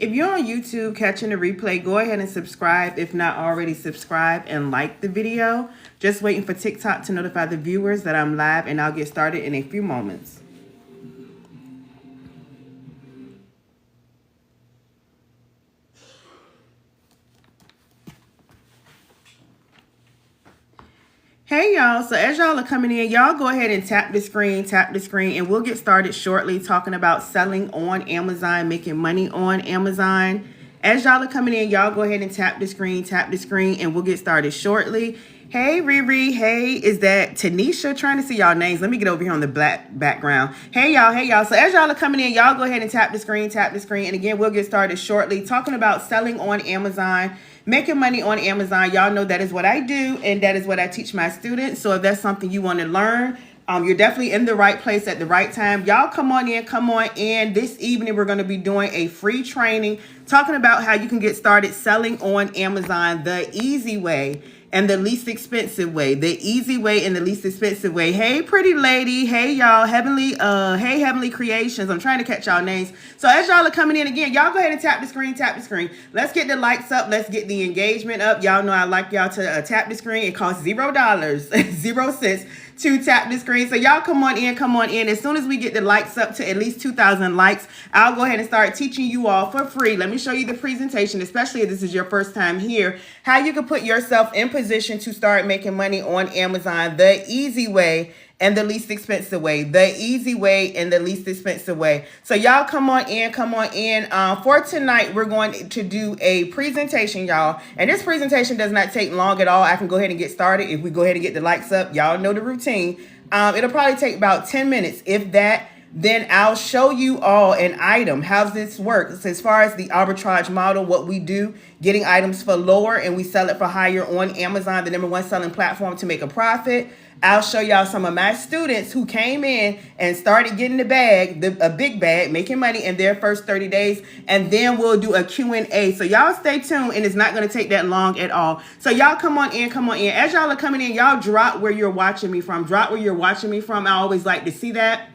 If you're on YouTube catching the replay, go ahead and subscribe if not already subscribed and like the video. Just waiting for TikTok to notify the viewers that I'm live, and I'll get started in a few moments. Hey y'all, so as y'all are coming in, y'all go ahead and tap the screen, and we'll get started shortly talking about selling on Amazon, making money on Amazon. As y'all are coming in, y'all go ahead and tap the screen, and we'll get started shortly. Hey Riri, hey, is that Tanisha? Trying to see y'all names. Let me get over here on the black background. Hey y'all. So as y'all are coming in, y'all go ahead and tap the screen, and again, we'll get started shortly talking about selling on Amazon, making money on Amazon. Y'all know that is what I do, and that is what I teach my students. So if that's something you want to learn, you're definitely in the right place at the right time. Y'all come on in. This evening, we're going to be doing a free training talking about how you can get started selling on Amazon the easy way and the least expensive way. The easy way and the least expensive way. Hey, pretty lady. Hey, y'all. Heavenly Creations. I'm trying to catch y'all names. So as y'all are coming in again, y'all go ahead and tap the screen, Let's get the likes up. Let's get the engagement up. Y'all know I like y'all to tap the screen. It costs $0, 0 cents to tap the screen. So y'all come on in. As soon as we get the likes up to at least 2,000 likes, I'll go ahead and start teaching you all for free. Let me show you the presentation, especially if this is your first time here, how you can put yourself in position to start making money on Amazon the easy way and the least expensive way. The easy way and the least expensive way. So y'all come on in. For tonight, we're going to do a presentation, y'all. And this presentation does not take long at all. I can go ahead and get started. If we go ahead and get the likes up, y'all know the routine. It'll probably take about 10 minutes, if that. Then I'll show you all an item. How does this work? So as far as the arbitrage model, what we do, getting items for lower and we sell it for higher on Amazon, the #1 selling platform to make a profit. I'll show y'all some of my students who came in and started getting the bag, a big bag, making money in their first 30 days. And then we'll do a Q&A. So y'all stay tuned, and it's not going to take that long at all. So y'all come on in. As y'all are coming in, y'all drop where you're watching me from. I always like to see that.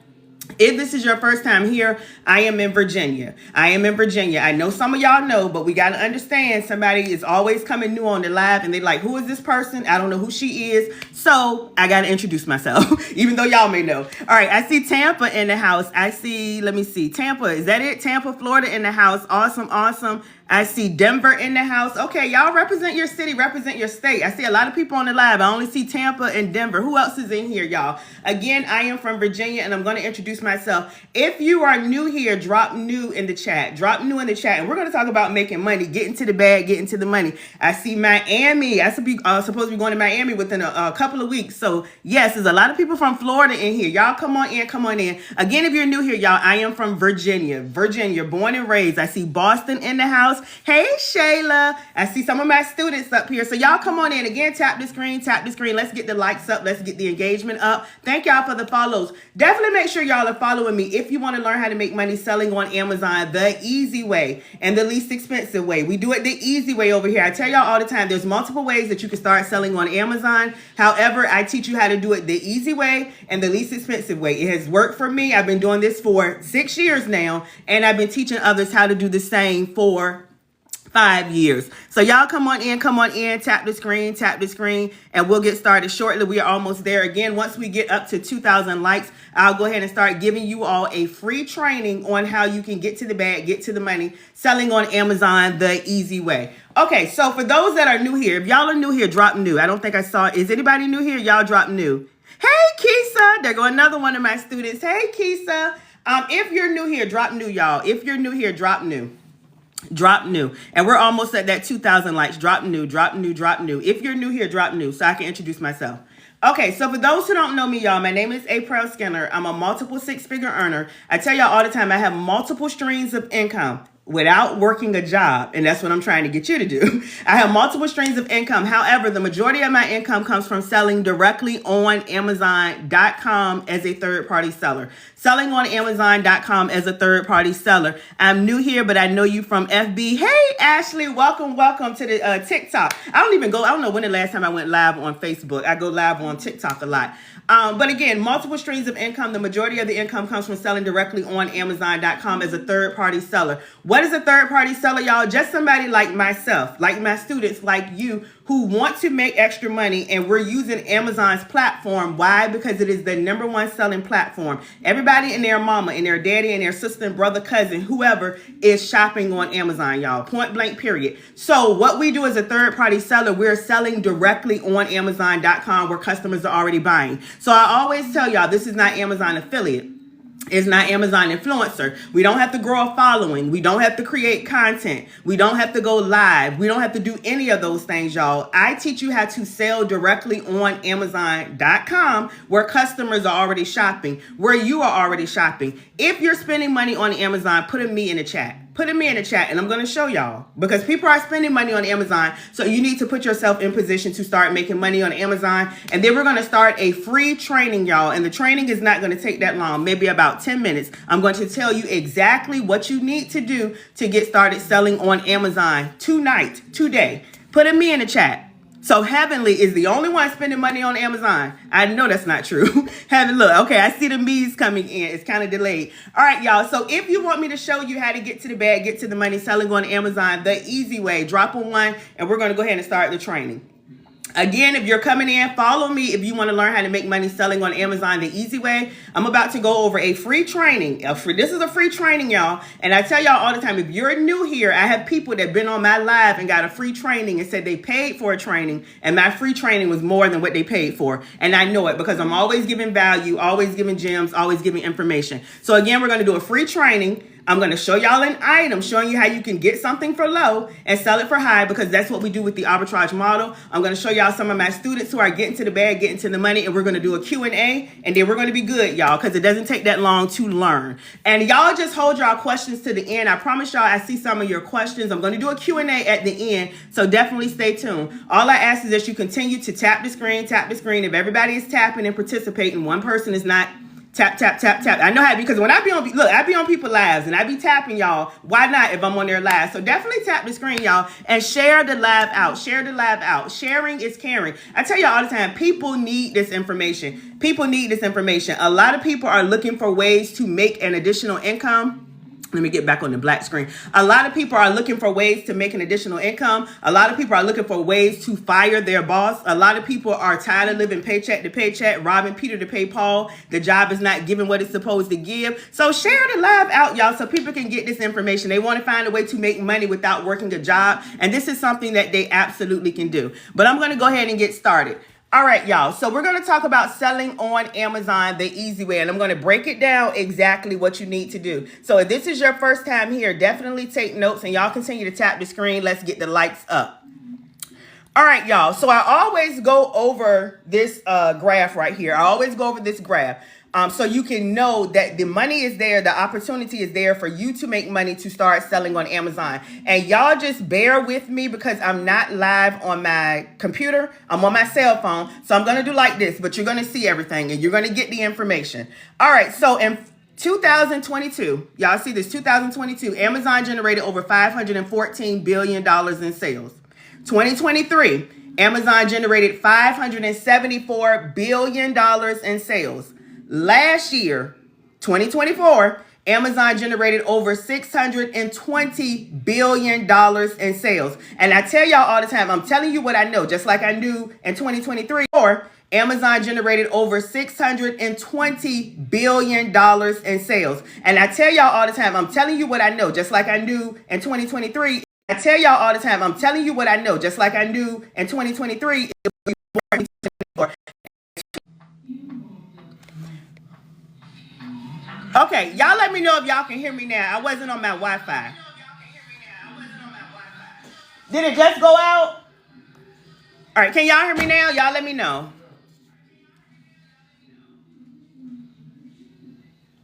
If this is your first time here, I am in Virginia. I know some of y'all know, but we got to understand somebody is always coming new on the live and they're like, who is this person? I don't know who she is. So I got to introduce myself, even though y'all may know. All right. I see Tampa in the house. Let me see. Tampa. Is that it? Tampa, Florida in the house. Awesome. I see Denver in the house. Okay, y'all represent your city, represent your state. I see a lot of people on the live. I only see Tampa and Denver. Who else is in here, y'all? Again, I am from Virginia, and I'm going to introduce myself. If you are new here, drop new in the chat. And we're going to talk about making money, getting to the bag, getting to the money. I see Miami. I supposed to be going to Miami within a couple of weeks. So, yes, there's a lot of people from Florida in here. Y'all come on in. Again, if you're new here, y'all, I am from Virginia, born and raised. I see Boston in the house. Hey, Shayla. I see some of my students up here. So y'all come on in. Again, tap the screen. Let's get the likes up. Let's get the engagement up. Thank y'all for the follows. Definitely make sure y'all are following me if you want to learn how to make money selling on Amazon the easy way and the least expensive way. We do it the easy way over here. I tell y'all all the time, there's multiple ways that you can start selling on Amazon. However, I teach you how to do it the easy way and the least expensive way. It has worked for me. I've been doing this for 6 years now, and I've been teaching others how to do the same for 5 years. So y'all come on in, tap the screen, and we'll get started shortly. We are almost there. Again, once we get up to 2,000 likes, I'll go ahead and start giving you all a free training on how you can get to the bag, get to the money, selling on Amazon the easy way. Okay, so for those that are new here, if y'all are new here, drop new. I don't think I saw, is anybody new here? Y'all drop new. Hey, Keisa, there go another one of my students. Hey, Keisa. If you're new here, drop new, y'all. If you're new here, drop new. And we're almost at that 2,000 likes. Drop new. If you're new here, drop new so I can introduce myself. Okay, so for those who don't know me, y'all, my name is Aprell Skinner. I'm a multiple six-figure earner. I tell y'all all the time, I have multiple streams of income without working a job. And that's what I'm trying to get you to do. I have multiple streams of income. However, the majority of my income comes from selling directly on Amazon.com as a third-party seller. Selling on Amazon.com as a third-party seller. I'm new here, but I know you from FB. Hey, Ashley, welcome to the TikTok. I don't know when the last time I went live on Facebook. I go live on TikTok a lot. But again, multiple streams of income. The majority of the income comes from selling directly on Amazon.com as a third-party seller. What What is a third-party seller, y'all? Just somebody like myself, like my students, like you, who want to make extra money, and we're using Amazon's platform. Why? Because it is the #1 selling platform. Everybody and their mama and their daddy and their sister and brother, cousin, whoever is shopping on Amazon, y'all. Point blank, period. So what we do as a third-party seller, we're selling directly on Amazon.com where customers are already buying. So I always tell y'all, this is not Amazon affiliate. It's not Amazon influencer. We don't have to grow a following. We don't have to create content. We don't have to go live. We don't have to do any of those things, y'all. I teach you how to sell directly on Amazon.com where customers are already shopping, where you are already shopping. If you're spending money on Amazon, put a me in the chat. Put a me in the chat, and I'm going to show y'all, because people are spending money on Amazon. So you need to put yourself in position to start making money on Amazon. And then we're going to start a free training, y'all. And the training is not going to take that long, maybe about 10 minutes. I'm going to tell you exactly what you need to do to get started selling on Amazon today. Put a me in the chat. So Heavenly is the only one spending money on Amazon. I know that's not true. Heaven, look, okay, I see the me's coming in. It's kind of delayed. All right, y'all. So if you want me to show you how to get to the bag, get to the money, selling on Amazon the easy way, drop a 1, and we're going to go ahead and start the training. Again, if you're coming in, follow me if you want to learn how to make money selling on Amazon the easy way. I'm about to go over a free training. This is a free training, y'all. And I tell y'all all the time, if you're new here, I have people that have been on my live and got a free training and said they paid for a training, and my free training was more than what they paid for. And I know it because I'm always giving value, always giving gems, always giving information. So again, we're going to do a free training. I'm going to show y'all an item showing you how you can get something for low and sell it for high, because that's what we do with the arbitrage model. I'm going to show y'all some of my students who are getting to the bag, getting to the money, and we're going to do a Q&A, and then we're going to be good, y'all, because it doesn't take that long to learn. And y'all just hold y'all questions to the end. I promise y'all I see some of your questions. I'm going to do a Q&A at the end, so definitely stay tuned. All I ask is that you continue to tap the screen. If everybody is tapping and participating, one person is not. Tap, tap, tap, tap. I know how, because when I be on, look, I be on people lives and I be tapping, y'all. Why not if I'm on their live? So definitely tap the screen, y'all, and share the live out. Share the live out. Sharing is caring. I tell y'all all the time, people need this information. People need this information. A lot of people are looking for ways to make an additional income. Let me get back on the black screen. A lot of people are looking for ways to make an additional income. A lot of people are looking for ways to fire their boss. A lot of people are tired of living paycheck to paycheck, robbing Peter to pay Paul. The job is not giving what it's supposed to give. So share the live out, y'all, so people can get this information. They want to find a way to make money without working a job. And this is something that they absolutely can do. But I'm going to go ahead and get started. All right, y'all. So we're going to talk about selling on Amazon the easy way, and I'm going to break it down exactly what you need to do. So if this is your first time here, definitely take notes, and y'all continue to tap the screen. Let's get the lights up. All right, y'all. So I always go over this graph right here. I always go over this graph. So you can know that the money is there, the opportunity is there for you to make money to start selling on Amazon. And y'all just bear with me because I'm not live on my computer. I'm on my cell phone. So I'm going to do like this, but you're going to see everything and you're going to get the information. All right. So in 2022, y'all see this, 2022, Amazon generated over $514 billion in sales. 2023, Amazon generated $574 billion in sales. Last year, 2024, Amazon generated over $620 billion in sales. And I tell y'all all the time, I'm telling you what I know, just like I knew in 2023. Or Amazon generated over $620 billion in sales. And I tell y'all all the time, I'm telling you what I know, just like I knew in 2023. I tell y'all all the time, I'm telling you what I know, just like I knew in 2023. Okay, y'all let me know if y'all can hear me now. I wasn't on my Wi-Fi. Did it just go out? All right, can y'all hear me now? Y'all let me know.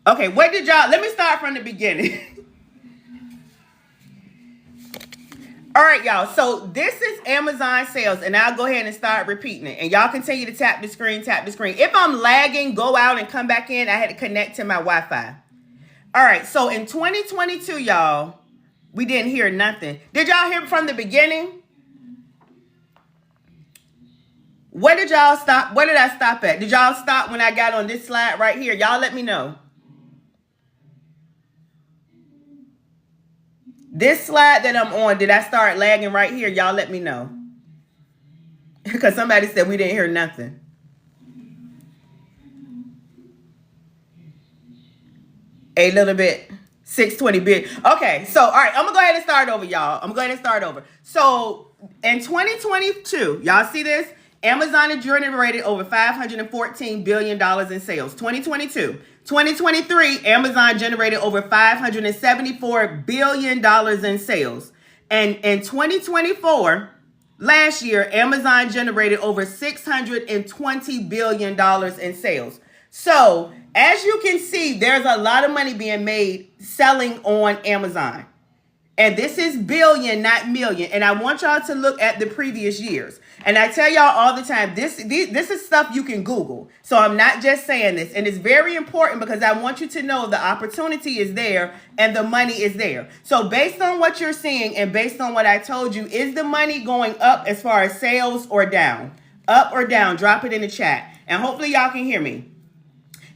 Okay, what did y'all, let me start from the beginning. All right, y'all. So this is Amazon sales, and I'll go ahead and start repeating it. And y'all continue to tap the screen, tap the screen. If I'm lagging, go out and come back in. I had to connect to my Wi-Fi. All right, so in 2022, y'all, we didn't hear nothing. Did y'all hear from the beginning? Where did y'all stop? Where did I stop at? Did y'all stop when I got on this slide right here? Y'all let me know. This slide that I'm on, did I start lagging right here? Y'all let me know. Because somebody said we didn't hear nothing. A little bit. 620 bit. Okay, so all right, I'm gonna go ahead and start over, y'all. I'm gonna go ahead and start over. So in 2022, y'all see this? Amazon had generated over $514 billion in sales. 2022. 2023, Amazon generated over $574 billion in sales. And in 2024, last year, Amazon generated over $620 billion in sales. So, as you can see, there's a lot of money being made selling on Amazon. And this is billion, not million. And I want y'all to look at the previous years. And I tell y'all all the time, this is stuff you can Google. So I'm not just saying this. And it's very important because I want you to know the opportunity is there and the money is there. So based on what you're seeing and based on what I told you, is the money going up as far as sales or down? Up or down? Drop it in the chat. And hopefully y'all can hear me.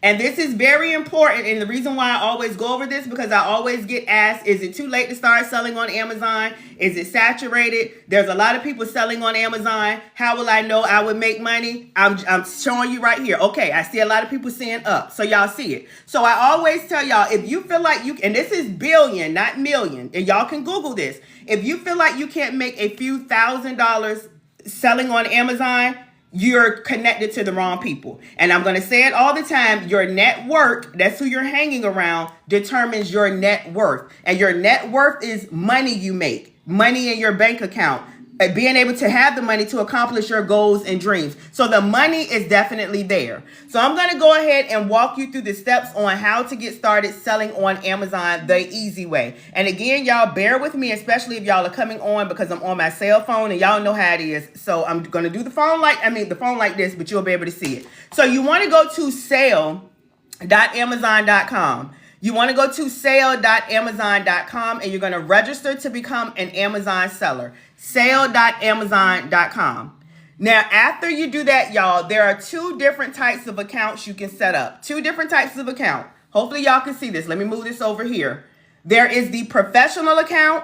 And this is very important. And the reason why I always go over this, because I always get asked, is it too late to start selling on Amazon? Is it saturated? There's a lot of people selling on Amazon. How will I know I would make money? I'm showing you right here. Okay, I see a lot of people saying up. So y'all see it. So I always tell y'all, if you feel like you, and this is billion, not million, and y'all can Google this. If you feel like you can't make a few $1,000s selling on Amazon, you're connected to the wrong people. And I'm going to say it all the time. Your network, that's who you're hanging around, determines your net worth. And your net worth is money you make, money in your bank account, being able to have the money to accomplish your goals and dreams. So the money is definitely there. So I'm going to go ahead and walk you through the steps on how to get started selling on Amazon the easy way. And again, y'all bear with me, especially if y'all are coming on because I'm on my cell phone and y'all know how it is. So I'm going to do the phone like this, but you'll be able to see it. So you want to go to sale.amazon.com. You want to go to sale.amazon.com and you're going to register to become an Amazon seller. Sale.amazon.com. Now, after you do that, y'all, there are two different types of accounts you can set up. Two different types of account. Hopefully y'all can see this. Let me move this over here. There is the professional account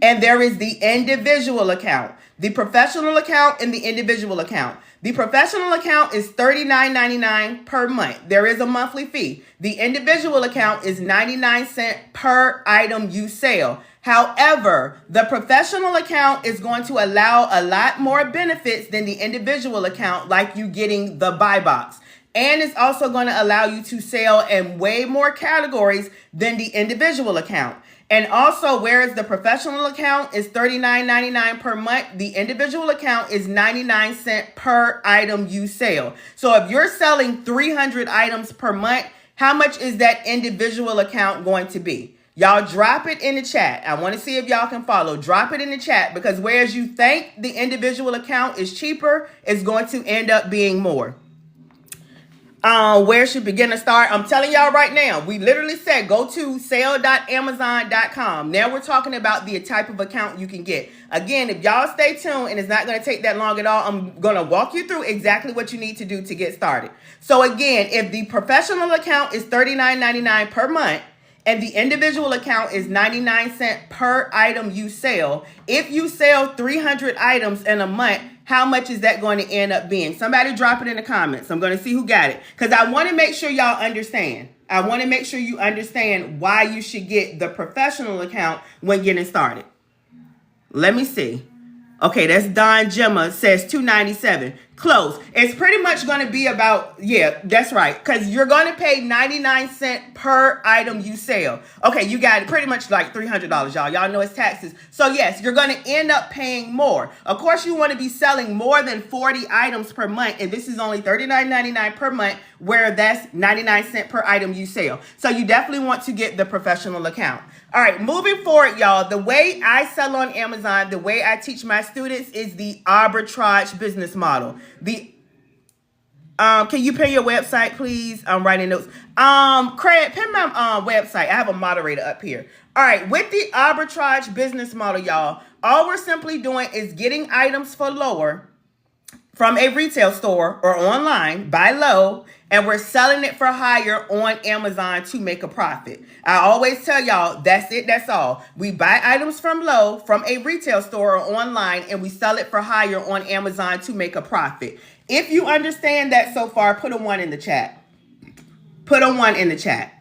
and there is the individual account. The professional account and the individual account. The professional account is $39.99 per month. There is a monthly fee. The individual account is 99 cents per item you sell. However, the professional account is going to allow a lot more benefits than the individual account, like you getting the buy box. And it's also going to allow you to sell in way more categories than the individual account. And also, whereas the professional account is $39.99 per month, the individual account is 99 cents per item you sell. So if you're selling 300 items per month, how much is that individual account going to be? Y'all drop it in the chat. I want to see if y'all can follow. Drop it in the chat because whereas you think the individual account is cheaper, it's going to end up being more. Where should beginner start? I'm telling y'all right now, we literally said go to sale.amazon.com. Now we're talking about the type of account you can get. Again, if y'all stay tuned, and it's not going to take that long at all, I'm going to walk you through exactly what you need to do to get started. So again, if the professional account is $39.99 per month, and the individual account is 99 cents per item you sell. If you sell 300 items in a month, how much is that going to end up being? Somebody drop it in the comments. I'm going to see who got it. Because I want to make sure y'all understand. I want to make sure you understand why you should get the professional account when getting started. Let me see. Okay, that's Don Gemma says $297. Close. It's pretty much going to be about, yeah, that's right. Because you're going to pay 99 cents per item you sell. Okay, you got it pretty much like $300, y'all. Y'all know it's taxes. So yes, you're going to end up paying more. Of course, you want to be selling more than 40 items per month. And this is only $39.99 per month, where that's 99 cents per item you sell. So you definitely want to get the professional account. All right, moving forward, y'all, the way I sell on Amazon, the way I teach my students is the arbitrage business model. Can you pin your website, please? I'm writing notes. Craig, pin my website. I have a moderator up here. All right, with the arbitrage business model, y'all, all we're simply doing is getting items for lower from a retail store or online, buy low, and we're selling it for higher on Amazon to make a profit. I always tell y'all, that's it, that's all. We buy items from low, from a retail store or online, and we sell it for higher on Amazon to make a profit. If you understand that so far, put a 1 in the chat. Put a 1 in the chat.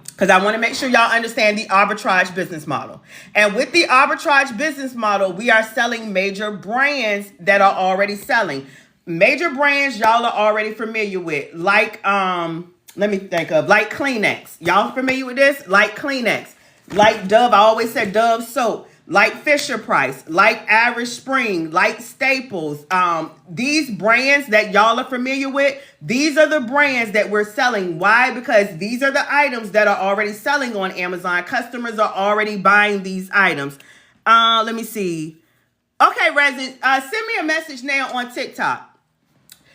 Because I want to make sure y'all understand the arbitrage business model. And with the arbitrage business model, we are selling major brands that are already selling. Major brands y'all are already familiar with. Like, let me think of, like Kleenex. Y'all familiar with this? Like Kleenex. Like Dove, I always said Dove soap. Like Fisher Price, like Irish Spring, like Staples. These brands that y'all are familiar with, these are the brands that we're selling. Why? Because these are the items that are already selling on Amazon. Customers are already buying these items. Let me see. Okay, Resin, send me a message now on TikTok.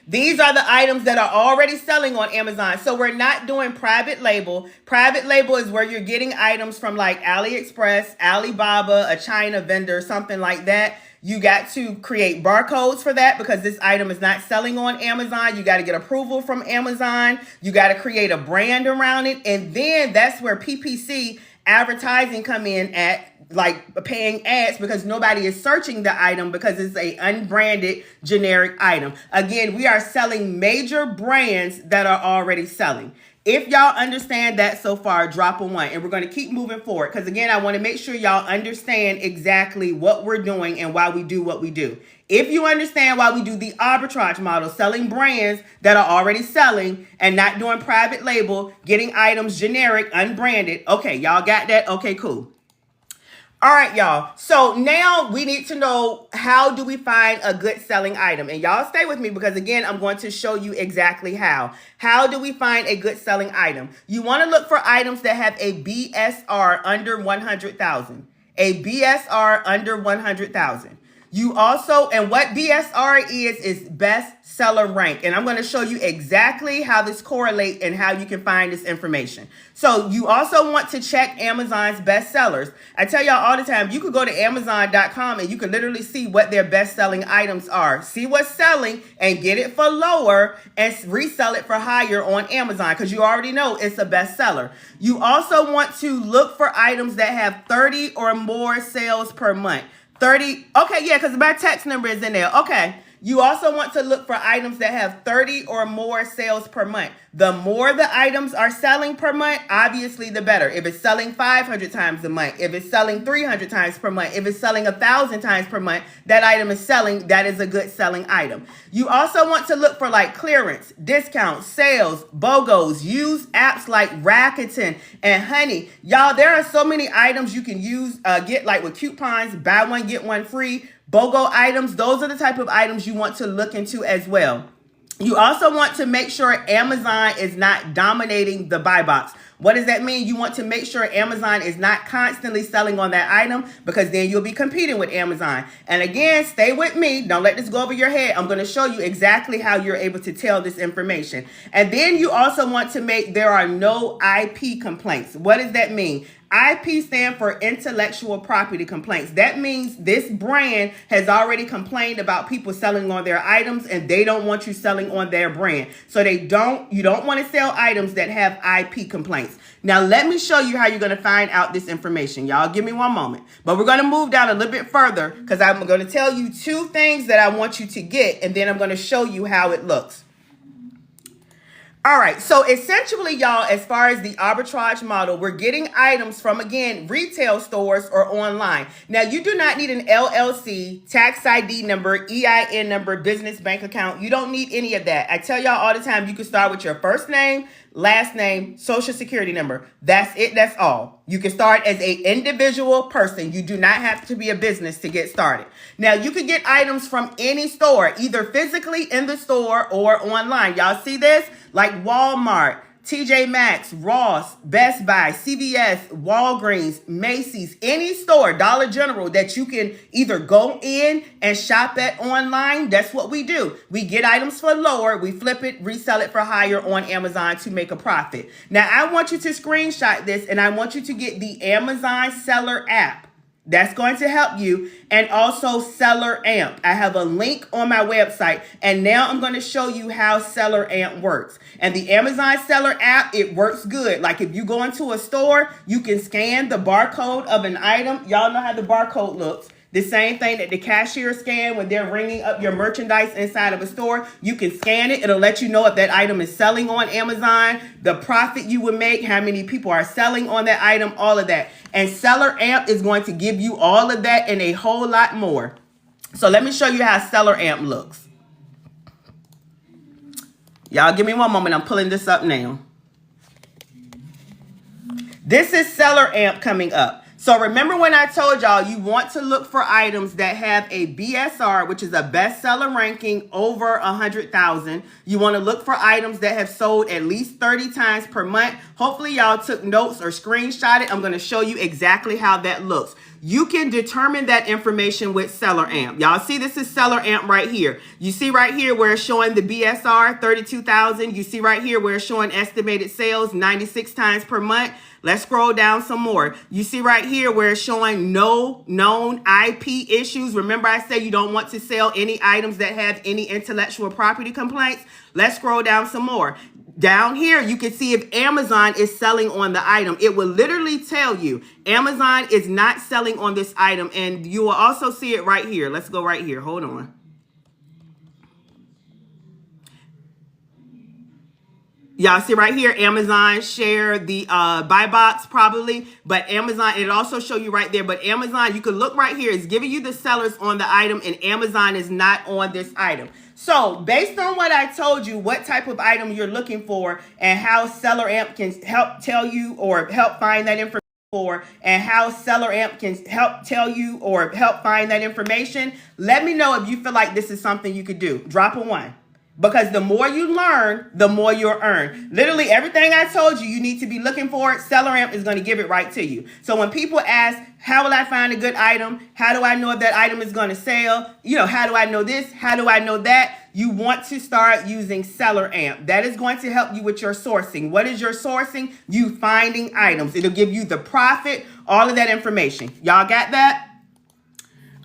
These are the items that are already selling on Amazon. So we're not doing private label. Private label is where you're getting items from like AliExpress, Alibaba, a China vendor, something like that. You got to create barcodes for that because this item is not selling on Amazon. You got to get approval from Amazon. You got to create a brand around it. And then that's where PPC advertising come in at, like paying ads, because nobody is searching the item because it's a unbranded generic item. Again, we are selling major brands that are already selling. If y'all understand that so far, drop a 1. And we're going to keep moving forward because, again, I want to make sure y'all understand exactly what we're doing and why we do what we do. If you understand why we do the arbitrage model, selling brands that are already selling and not doing private label, getting items generic, unbranded. Okay, y'all got that? Okay, cool. All right, y'all. So now we need to know, how do we find a good selling item? And y'all stay with me because, again, I'm going to show you exactly how. How do we find a good selling item? You want to look for items that have a BSR under 100,000. A BSR under 100,000. You also, and what BSR is best seller rank. And I'm going to show you exactly how this correlates and how you can find this information. So you also want to check Amazon's best sellers. I tell y'all all the time, you could go to Amazon.com and you can literally see what their best selling items are. See what's selling and get it for lower and resell it for higher on Amazon because you already know it's a best seller. You also want to look for items that have 30 or more sales per month. 30. Okay, yeah, because my text number is in there. Okay. You also want to look for items that have 30 or more sales per month. The more the items are selling per month, obviously the better. If it's selling 500 times a month, if it's selling 300 times per month, if it's selling 1,000 times per month, that item is selling. That is a good selling item. You also want to look for like clearance, discounts, sales, BOGOs. Use apps like Rakuten and Honey. Y'all, there are so many items you can use, get like with coupons, buy one, get one free. BOGO items, those are the type of items you want to look into as well. You also want to make sure Amazon is not dominating the buy box. What does that mean? You want to make sure Amazon is not constantly selling on that item because then you'll be competing with Amazon. And again, stay with me. Don't let this go over your head. I'm going to show you exactly how you're able to tell this information. And then you also want to make there are no IP complaints. What does that mean? IP stand for intellectual property complaints. That means this brand has already complained about people selling on their items and they don't want you selling on their brand. So you don't want to sell items that have IP complaints. Now, let me show you how you're going to find out this information. Y'all give me one moment. But we're going to move down a little bit further because I'm going to tell you 2 things that I want you to get, and then I'm going to show you how it looks. All right, so essentially, y'all, as far as the arbitrage model, we're getting items from, again, retail stores or online. Now, you do not need an LLC, tax ID number, EIN number, business bank account. You don't need any of that. I tell y'all all the time, you can start with your first name, last name, social security number. That's it. That's all. You can start as an individual person. You do not have to be a business to get started. Now, you can get items from any store, either physically in the store or online. Y'all see this? Like Walmart, TJ Maxx, Ross, Best Buy, CVS, Walgreens, Macy's, any store, Dollar General that you can either go in and shop at online. That's what we do. We get items for lower, we flip it, resell it for higher on Amazon to make a profit. Now, I want you to screenshot this and I want you to get the Amazon Seller app. That's going to help you. And also Seller Amp. I have a link on my website. And now I'm going to show you how Seller Amp works. And the Amazon Seller app, it works good. Like if you go into a store, you can scan the barcode of an item. Y'all know how the barcode looks. The same thing that the cashier scan when they're ringing up your merchandise inside of a store. You can scan it. It'll let you know if that item is selling on Amazon, the profit you would make, how many people are selling on that item, all of that. And Seller Amp is going to give you all of that and a whole lot more. So let me show you how Seller Amp looks. Y'all give me one moment. I'm pulling this up now. This is Seller Amp coming up. So remember when I told y'all you want to look for items that have a BSR, which is a bestseller ranking over 100,000. You want to look for items that have sold at least 30 times per month. Hopefully y'all took notes or screenshot it. I'm going to show you exactly how that looks. You can determine that information with Seller Amp. Y'all see this is Seller Amp right here. You see right here where it's showing the BSR 32,000. You see right here where it's showing estimated sales 96 times per month. Let's scroll down some more. You see right here where it's showing no known IP issues. Remember I said you don't want to sell any items that have any intellectual property complaints. Let's scroll down some more. Down here, you can see if Amazon is selling on the item. It will literally tell you Amazon is not selling on this item. And you will also see it right here. Let's go right here. Hold on. Y'all see right here, Amazon share the buy box probably, but Amazon, it also show you right there, but Amazon, you can look right here, it's giving you the sellers on the item and Amazon is not on this item. So based on what I told you, what type of item you're looking for and how Seller Amp can help tell you or help find that information and how Seller Amp can help tell you or help find that information, let me know if you feel like this is something you could do. Drop a 1. Because the more you learn, the more you'll earn. Literally everything I told you, you need to be looking for. Seller Amp is going to give it right to you. So when people ask, how will I find a good item? How do I know if that item is going to sell? You know, how do I know this? How do I know that? You want to start using Seller Amp. That is going to help you with your sourcing. What is your sourcing? You finding items. It'll give you the profit, all of that information. Y'all got that?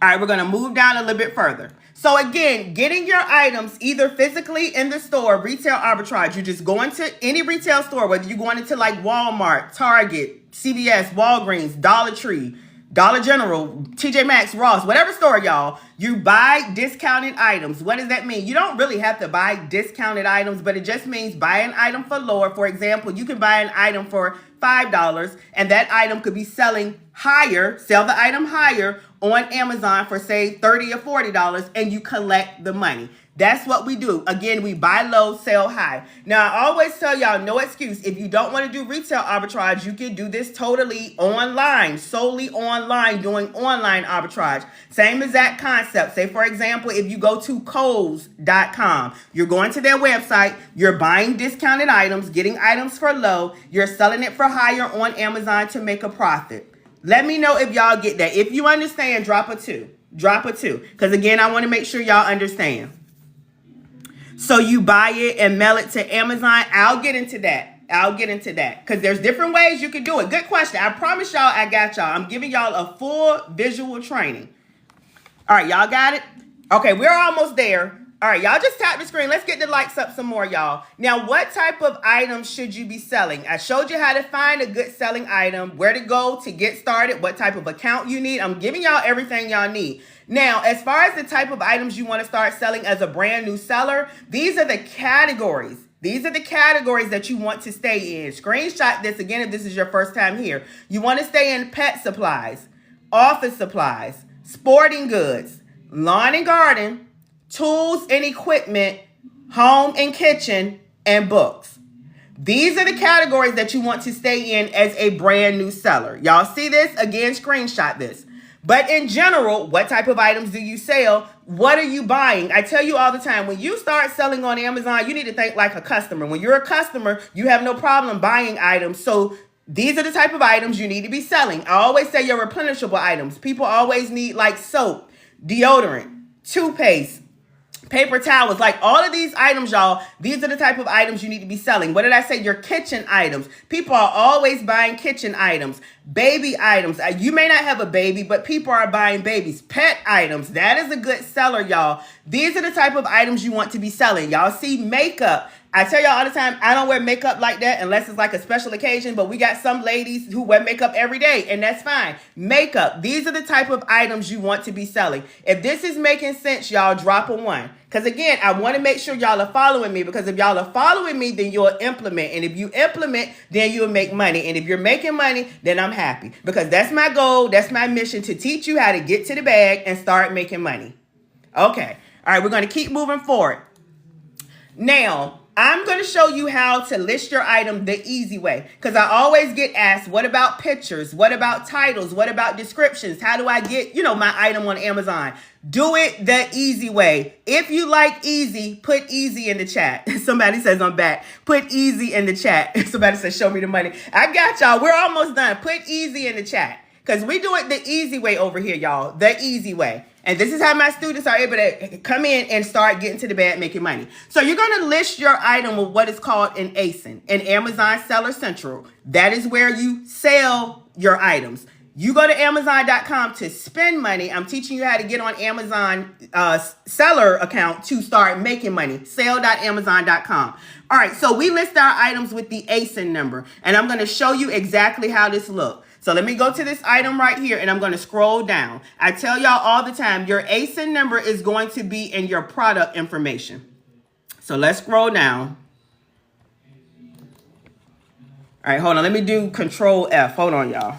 All right, we're going to move down a little bit further. So again, getting your items either physically in the store, retail arbitrage, you just go into any retail store, whether you're going into like Walmart, Target, CVS, Walgreens, Dollar Tree, Dollar General, TJ Maxx, Ross, whatever store, y'all, you buy discounted items. What does that mean? You don't really have to buy discounted items, but it just means buy an item for lower. For example, you can buy an item for $5 and that item could be selling higher, sell the item higher on Amazon for say $30 or $40 and you collect the money. That's what we do. Again, we buy low, sell high. Now, I always tell y'all, no excuse. If you don't want to do retail arbitrage, you can do this totally online, solely online, doing online arbitrage. Same exact concept. Say, for example, if you go to Kohl's.com, you're going to their website, you're buying discounted items, getting items for low, you're selling it for higher on Amazon to make a profit. Let me know if y'all get that. If you understand, drop a 2. Drop a 2. Because again, I want to make sure y'all understand. So you buy it and mail it to Amazon. I'll get into that. Because there's different ways you can do it. Good question. I promise y'all I got y'all. I'm giving y'all a full visual training. All right, y'all got it? Okay, we're almost there. All right, y'all just tap the screen. Let's get the likes up some more, y'all. Now, what type of items should you be selling? I showed you how to find a good selling item, where to go to get started, what type of account you need. I'm giving y'all everything y'all need. Now, as far as the type of items you want to start selling as a brand new seller, these are the categories. These are the categories that you want to stay in. Screenshot this again if this is your first time here. You want to stay in pet supplies, office supplies, sporting goods, lawn and garden, tools and equipment, home and kitchen, and books. These are the categories that you want to stay in as a brand new seller. Y'all see this? Again, screenshot this. But in general, what type of items do you sell? What are you buying? I tell you all the time, when you start selling on Amazon, you need to think like a customer. When you're a customer, you have no problem buying items. So these are the type of items you need to be selling. I always say your replenishable items. People always need like soap, deodorant, toothpaste, paper towels, like all of these items, y'all, these are the type of items you need to be selling. What did I say? Your kitchen items. People are always buying kitchen items, baby items. You may not have a baby, but people are buying babies. Pet items. That is a good seller, y'all. These are the type of items you want to be selling. Y'all see makeup. I tell y'all all the time, I don't wear makeup like that unless it's like a special occasion, but we got some ladies who wear makeup every day, and that's fine. Makeup, these are the type of items you want to be selling. If this is making sense, y'all, drop a 1. Because again, I want to make sure y'all are following me, because if y'all are following me, then you'll implement. And if you implement, then you'll make money. And if you're making money, then I'm happy, because that's my goal. That's my mission, to teach you how to get to the bag and start making money. Okay. All right. We're going to keep moving forward. Now, I'm going to show you how to list your item the easy way, because I always get asked, what about pictures? What about titles? What about descriptions? How do I get, my item on Amazon? Do it the easy way. If you like easy, put easy in the chat. Somebody says I'm back. Put easy in the chat. Somebody says show me the money. I got y'all. We're almost done. Put easy in the chat, because we do it the easy way over here, y'all. The easy way. And this is how my students are able to come in and start getting to the bag, making money. So you're going to list your item with what is called an ASIN, an Amazon Seller Central. That is where you sell your items. You go to Amazon.com to spend money. I'm teaching you how to get on Amazon seller account to start making money. Sale.amazon.com. All right, so we list our items with the ASIN number, and I'm going to show you exactly how this looks. So let me go to this item right here, and I'm going to scroll down. I tell y'all all the time, your ASIN number is going to be in your product information. So let's scroll down. All right, hold on. Let me do Control F. Hold on, y'all.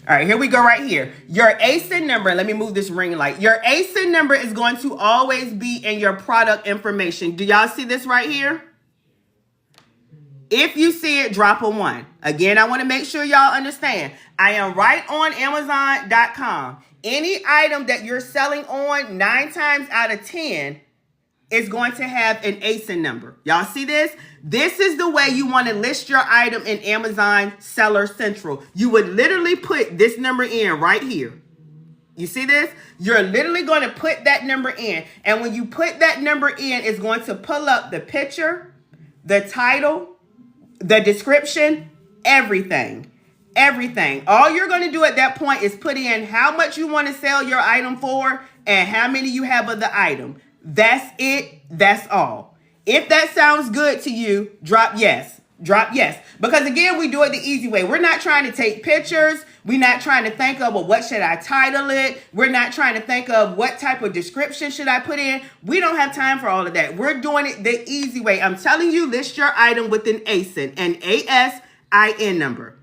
All right, here we go right here. Your ASIN number, let me move this ring light. Your ASIN number is going to always be in your product information. Do y'all see this right here? If you see it, drop a 1. Again, I want to make sure y'all understand. I am right on Amazon.com. Any item that you're selling on, 9 times out of 10, is going to have an ASIN number. Y'all see this? This is the way you want to list your item in Amazon Seller Central. You would literally put this number in right here. You see this? You're literally going to put that number in. And when you put that number in, it's going to pull up the picture, the title, the description, everything. Everything. All you're going to do at that point is put in how much you want to sell your item for and how many you have of the item. That's it. That's all. If that sounds good to you, drop yes. Drop yes. Because again, we do it the easy way. We're not trying to take pictures. We're not trying to think of, well, what should I title it? We're not trying to think of what type of description should I put in. We don't have time for all of that. We're doing it the easy way. I'm telling you, list your item with an ASIN, an ASIN number.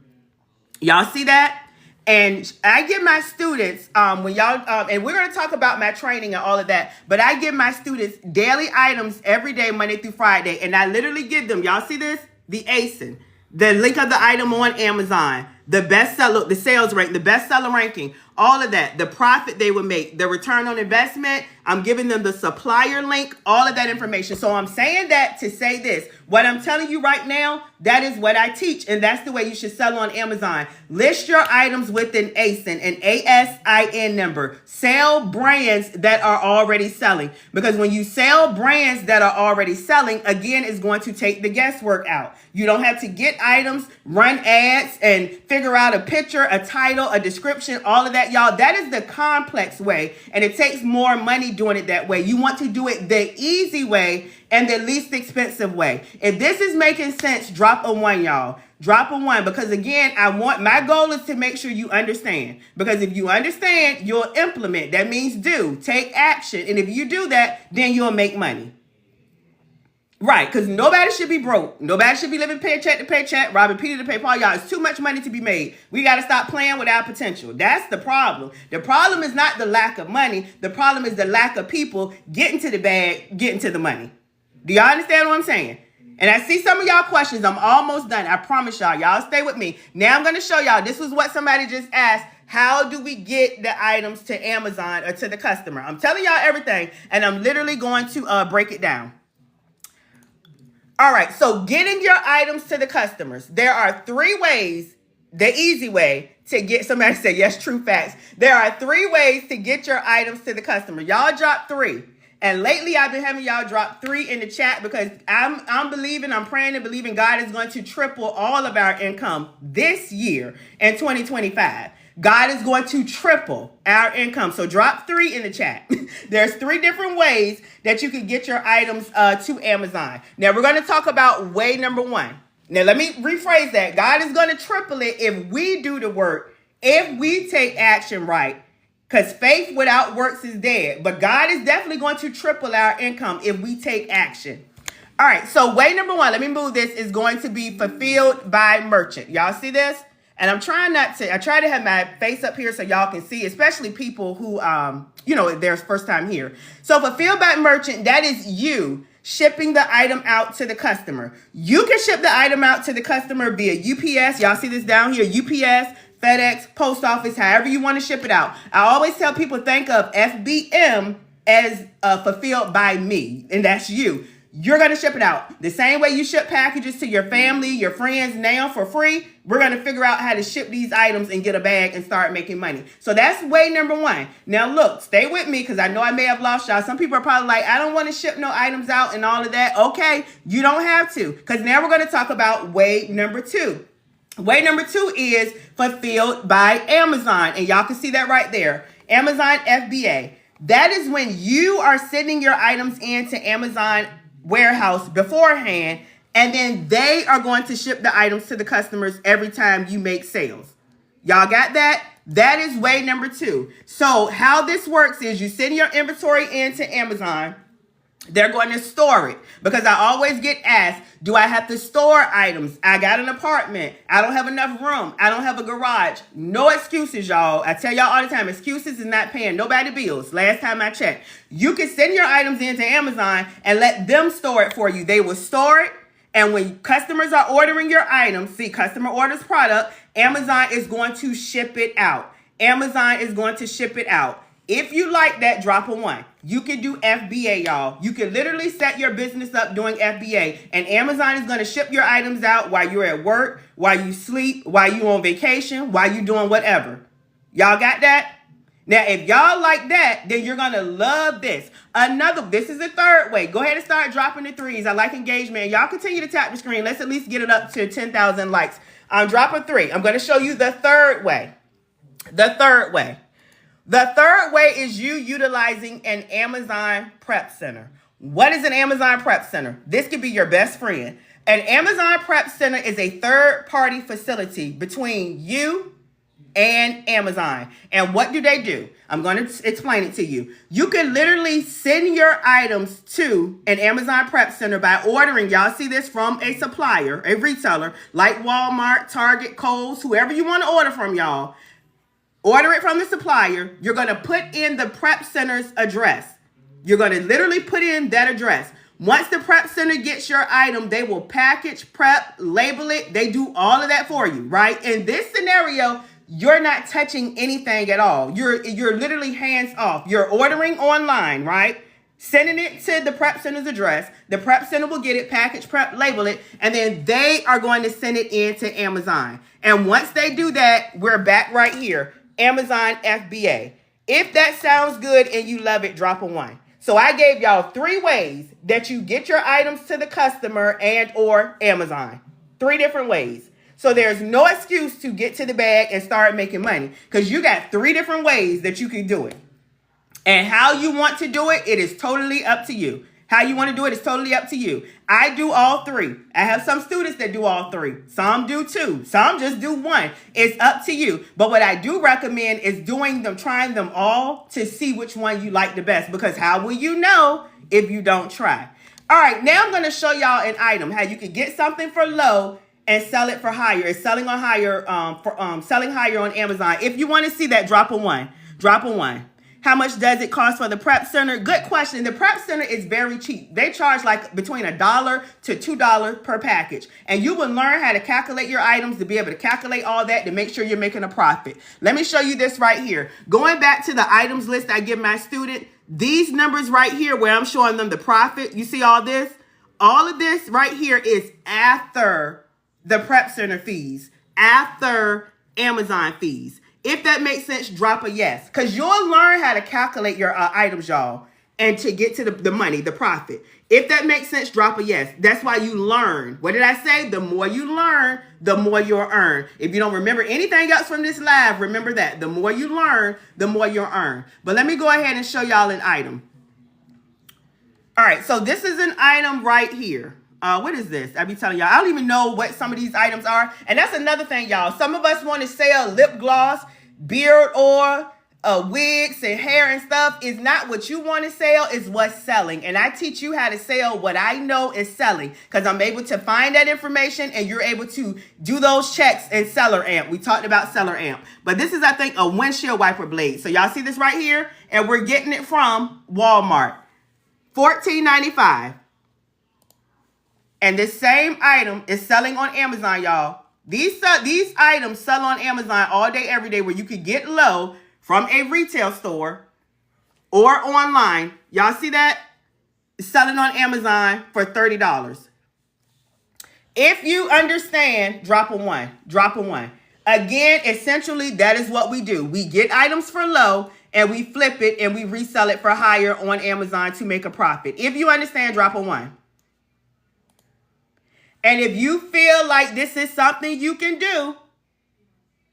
Y'all see that? And I give my students, when y'all, and we're going to talk about my training and all of that, but I give my students daily items every day, Monday through Friday. And I literally give them, y'all see this? The ASIN, the link of the item on Amazon, the bestseller, the sales rank, the bestseller ranking, all of that, the profit they would make, the return on investment. I'm giving them the supplier link, all of that information. So I'm saying that to say this. What I'm telling you right now, that is what I teach. And that's the way you should sell on Amazon. List your items with an ASIN, an ASIN number. Sell brands that are already selling. Because when you sell brands that are already selling, again, it's going to take the guesswork out. You don't have to get items, run ads, and figure out a picture, a title, a description, all of that, y'all. That is the complex way. And it takes more money doing it that way. You want to do it the easy way and the least expensive way. If this is making sense, drop a 1, y'all. Drop a 1, because again, my goal is to make sure you understand. Because if you understand, you'll implement. That means do. Take action. And if you do that, then you'll make money. Right, because nobody should be broke. Nobody should be living paycheck to paycheck, robbing Peter to pay Paul. Y'all, it's too much money to be made. We got to stop playing with our potential. That's the problem. The problem is not the lack of money. The problem is the lack of people getting to the bag, getting to the money. Do y'all understand what I'm saying? And I see some of y'all questions. I'm almost done. I promise y'all. Y'all stay with me. Now I'm going to show y'all. This was what somebody just asked. How do we get the items to Amazon or to the customer? I'm telling y'all everything, and I'm literally going to break it down. All right, so getting your items to the customers. There are 3 ways, the easy way to get, somebody said, yes, true facts. There are 3 ways to get your items to the customer. Y'all drop 3. And lately I've been having y'all drop 3 in the chat because I'm believing, I'm praying and believing God is going to triple all of our income this year in 2025. God is going to triple our income. So drop 3 in the chat. There's 3 different ways that you can get your items to Amazon. Now we're going to talk about way number 1. Now let me rephrase that. God is going to triple it if we do the work, if we take action right. Because faith without works is dead. But God is definitely going to triple our income if we take action. All right, so way number 1, let me move this, is going to be fulfilled by merchant. Y'all see this? And I'm trying not to, I try to have my face up here so y'all can see, especially people who, their first time here. So fulfilled by merchant, that is you shipping the item out to the customer. You can ship the item out to the customer via UPS. Y'all see this down here, UPS, FedEx, post office, however you want to ship it out. I always tell people think of FBM as fulfilled by me, and that's you. You're going to ship it out. The same way you ship packages to your family, your friends now for free, we're going to figure out how to ship these items and get a bag and start making money. So that's way number 1. Now look, stay with me because I know I may have lost y'all. Some people are probably like, I don't want to ship no items out and all of that. Okay, you don't have to, because now we're going to talk about way number 2. Way number 2 is fulfilled by Amazon. And y'all can see that right there. Amazon FBA. That is when you are sending your items into Amazon warehouse beforehand, and then they are going to ship the items to the customers every time you make sales. Y'all got that? That is way number 2. So how this works is you send your inventory into Amazon. They're going to store it, because I always get asked, do I have to store items? I got an apartment. I don't have enough room. I don't have a garage. No excuses, y'all. I tell y'all all the time, excuses is not paying nobody bills. Last time I checked, you can send your items into Amazon and let them store it for you. They will store it. And when customers are ordering your items, see, customer orders product, Amazon is going to ship it out. Amazon is going to ship it out. If you like that, drop a 1. You can do FBA, y'all. You can literally set your business up doing FBA, and Amazon is going to ship your items out while you're at work, while you sleep, while you on vacation, while you doing whatever. Y'all got that? Now, if y'all like that, then you're going to love this. This is the 3rd way. Go ahead and start dropping the 3s. I like engagement. Y'all continue to tap the screen. Let's at least get it up to 10,000 likes. Drop a 3. I'm going to show you the 3rd way. The 3rd way. The 3rd way is you utilizing an Amazon Prep Center. What is an Amazon Prep Center? This could be your best friend. An Amazon Prep Center is a third-party facility between you and Amazon. And what do they do? I'm going to explain it to you. You can literally send your items to an Amazon Prep Center by ordering, y'all see this, from a supplier, a retailer, like Walmart, Target, Kohl's, whoever you want to order from, y'all. Order it from the supplier. You're going to put in the prep center's address. You're going to literally put in that address. Once the prep center gets your item, they will package, prep, label it. They do all of that for you, right? In this scenario, you're not touching anything at all. You're literally hands off. You're ordering online, right? Sending it to the prep center's address. The prep center will get it, package, prep, label it, and then they are going to send it into Amazon. And once they do that, we're back right here. Amazon FBA. If that sounds good and you love it, drop a 1. So I gave y'all 3 ways that you get your items to the customer and or Amazon. 3 different ways. So there's no excuse to get to the bag and start making money, because you got 3 different ways that you can do it. And how you want to do it, it is totally up to you. How you want to do it is totally up to you. I do all 3. I have some students that do all 3. Some do 2. Some just do 1. It's up to you. But what I do recommend is trying them all to see which one you like the best. Because how will you know if you don't try? All right, now I'm going to show y'all an item, how you can get something for low and sell it for higher. It's selling on higher, selling higher on Amazon. If you want to see that, drop a 1. Drop a 1. How much does it cost for the prep center? Good question. The prep center is very cheap. They charge like between $1 to $2 per package. And you will learn how to calculate your items to be able to calculate all that to make sure you're making a profit. Let me show you this right here. Going back to the items list I give my student, these numbers right here where I'm showing them the profit, you see all this? All of this right here is after the prep center fees, after Amazon fees. If that makes sense, drop a yes. Because you'll learn how to calculate your items, y'all, and to get to the money, the profit. If that makes sense, drop a yes. That's why you learn. What did I say? The more you learn, the more you'll earn. If you don't remember anything else from this live, remember that. The more you learn, the more you'll earn. But let me go ahead and show y'all an item. All right, so this is an item right here. What is this? I be telling y'all, I don't even know what some of these items are. And that's another thing, y'all. Some of us want to sell lip gloss, beard oil, wigs and hair and stuff. Is not what you want to sell, is what's selling. And I teach you how to sell what I know is selling, because I'm able to find that information and you're able to do those checks in Seller Amp. We talked about Seller Amp. But this is, I think, a windshield wiper blade. So y'all see this right here? And we're getting it from Walmart. $14.95. And this same item is selling on Amazon, y'all. These items sell on Amazon all day, every day, where you could get low from a retail store or online. Y'all see that? It's selling on Amazon for $30. If you understand, drop a one. Drop a one. Again, essentially, that is what we do. We get items for low and we flip it and we resell it for higher on Amazon to make a profit. If you understand, drop a one. And if you feel like this is something you can do,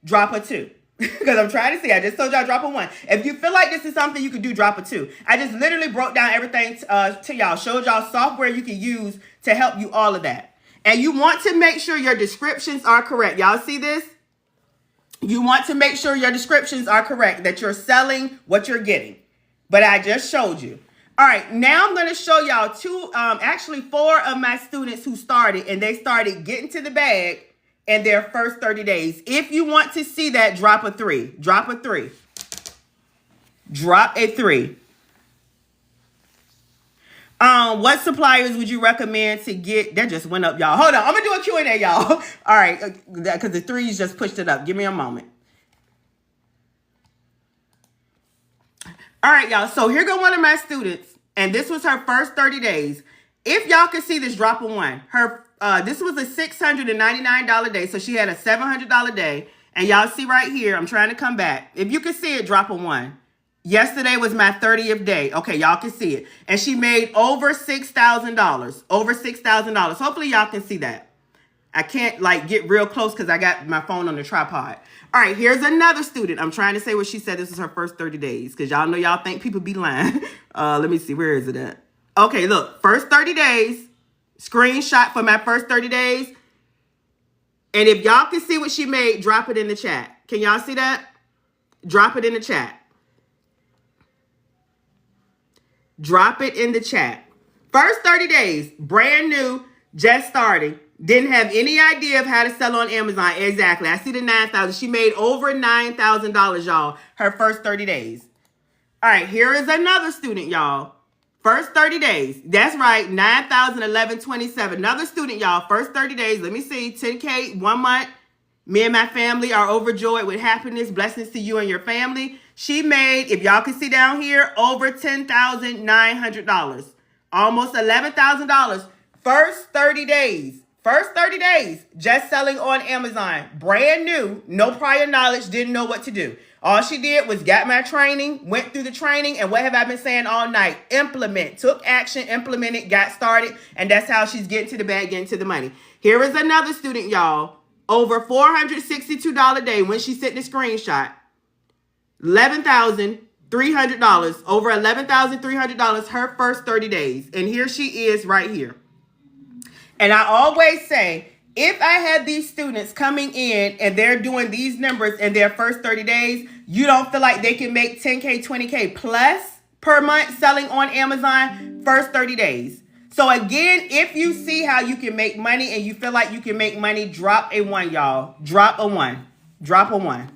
drop a two. Because I'm trying to see. I just told y'all drop a one. If you feel like this is something you can do, drop a two. I just literally broke down everything to y'all. Showed y'all software you can use to help you all of that. And you want to make sure your descriptions are correct. Y'all see this? You want to make sure your descriptions are correct, that you're selling what you're getting. But I just showed you. All right, now I'm going to show y'all actually four of my students who started, and they started getting to the bag in their first 30 days. If you want to see that, drop a three. Drop a three. Drop a three. What suppliers would you recommend to get? That just went up, y'all. Hold on. I'm going to do a Q&A, y'all. All right, because the threes just pushed it up. Give me a moment. All right, y'all. So here go one of my students, and this was her first 30 days. If y'all can see this, drop a one. This was a $699 day, so she had a $700 day. And y'all see right here, I'm trying to come back. If you can see it, drop a one. Yesterday was my 30th day. Okay, y'all can see it. And she made over $6,000. Over $6,000. Hopefully y'all can see that. I can't get real close because I got my phone on the tripod. All right, here's another student. I'm trying to say what she said. This is her first 30 days because y'all know y'all think people be lying. Let me see. Where is it at? Okay, look. First 30 days. Screenshot for my first 30 days. And if y'all can see what she made, drop it in the chat. Can y'all see that? Drop it in the chat. Drop it in the chat. First 30 days, brand new, just starting. Didn't have any idea of how to sell on Amazon. Exactly. I see the 9,000. She made over $9,000, y'all, her first 30 days. All right, here is another student, y'all. First 30 days. That's right, 9,011.27. Another student, y'all. First 30 days. Let me see. 10K, 1 month. Me and my family are overjoyed with happiness. Blessings to you and your family. She made, if y'all can see down here, over $10,900. Almost $11,000. First 30 days. First 30 days. Just selling on Amazon. Brand new. No prior knowledge. Didn't know what to do. All she did was got my training, went through the training, and what have I been saying all night? Implement. Took action, implemented, got started, and that's how she's getting to the bag, getting to the money. Here is another student, y'all. Over $462 day when she sent the screenshot. $11,300. Over $11,300 her first 30 days. And here she is right here. And I always say, if I had these students coming in and they're doing these numbers in their first 30 days, you don't feel like they can make 10K, 20K plus per month selling on Amazon first 30 days. So again, if you see how you can make money and you feel like you can make money, drop a one, y'all. Drop a one. Drop a one.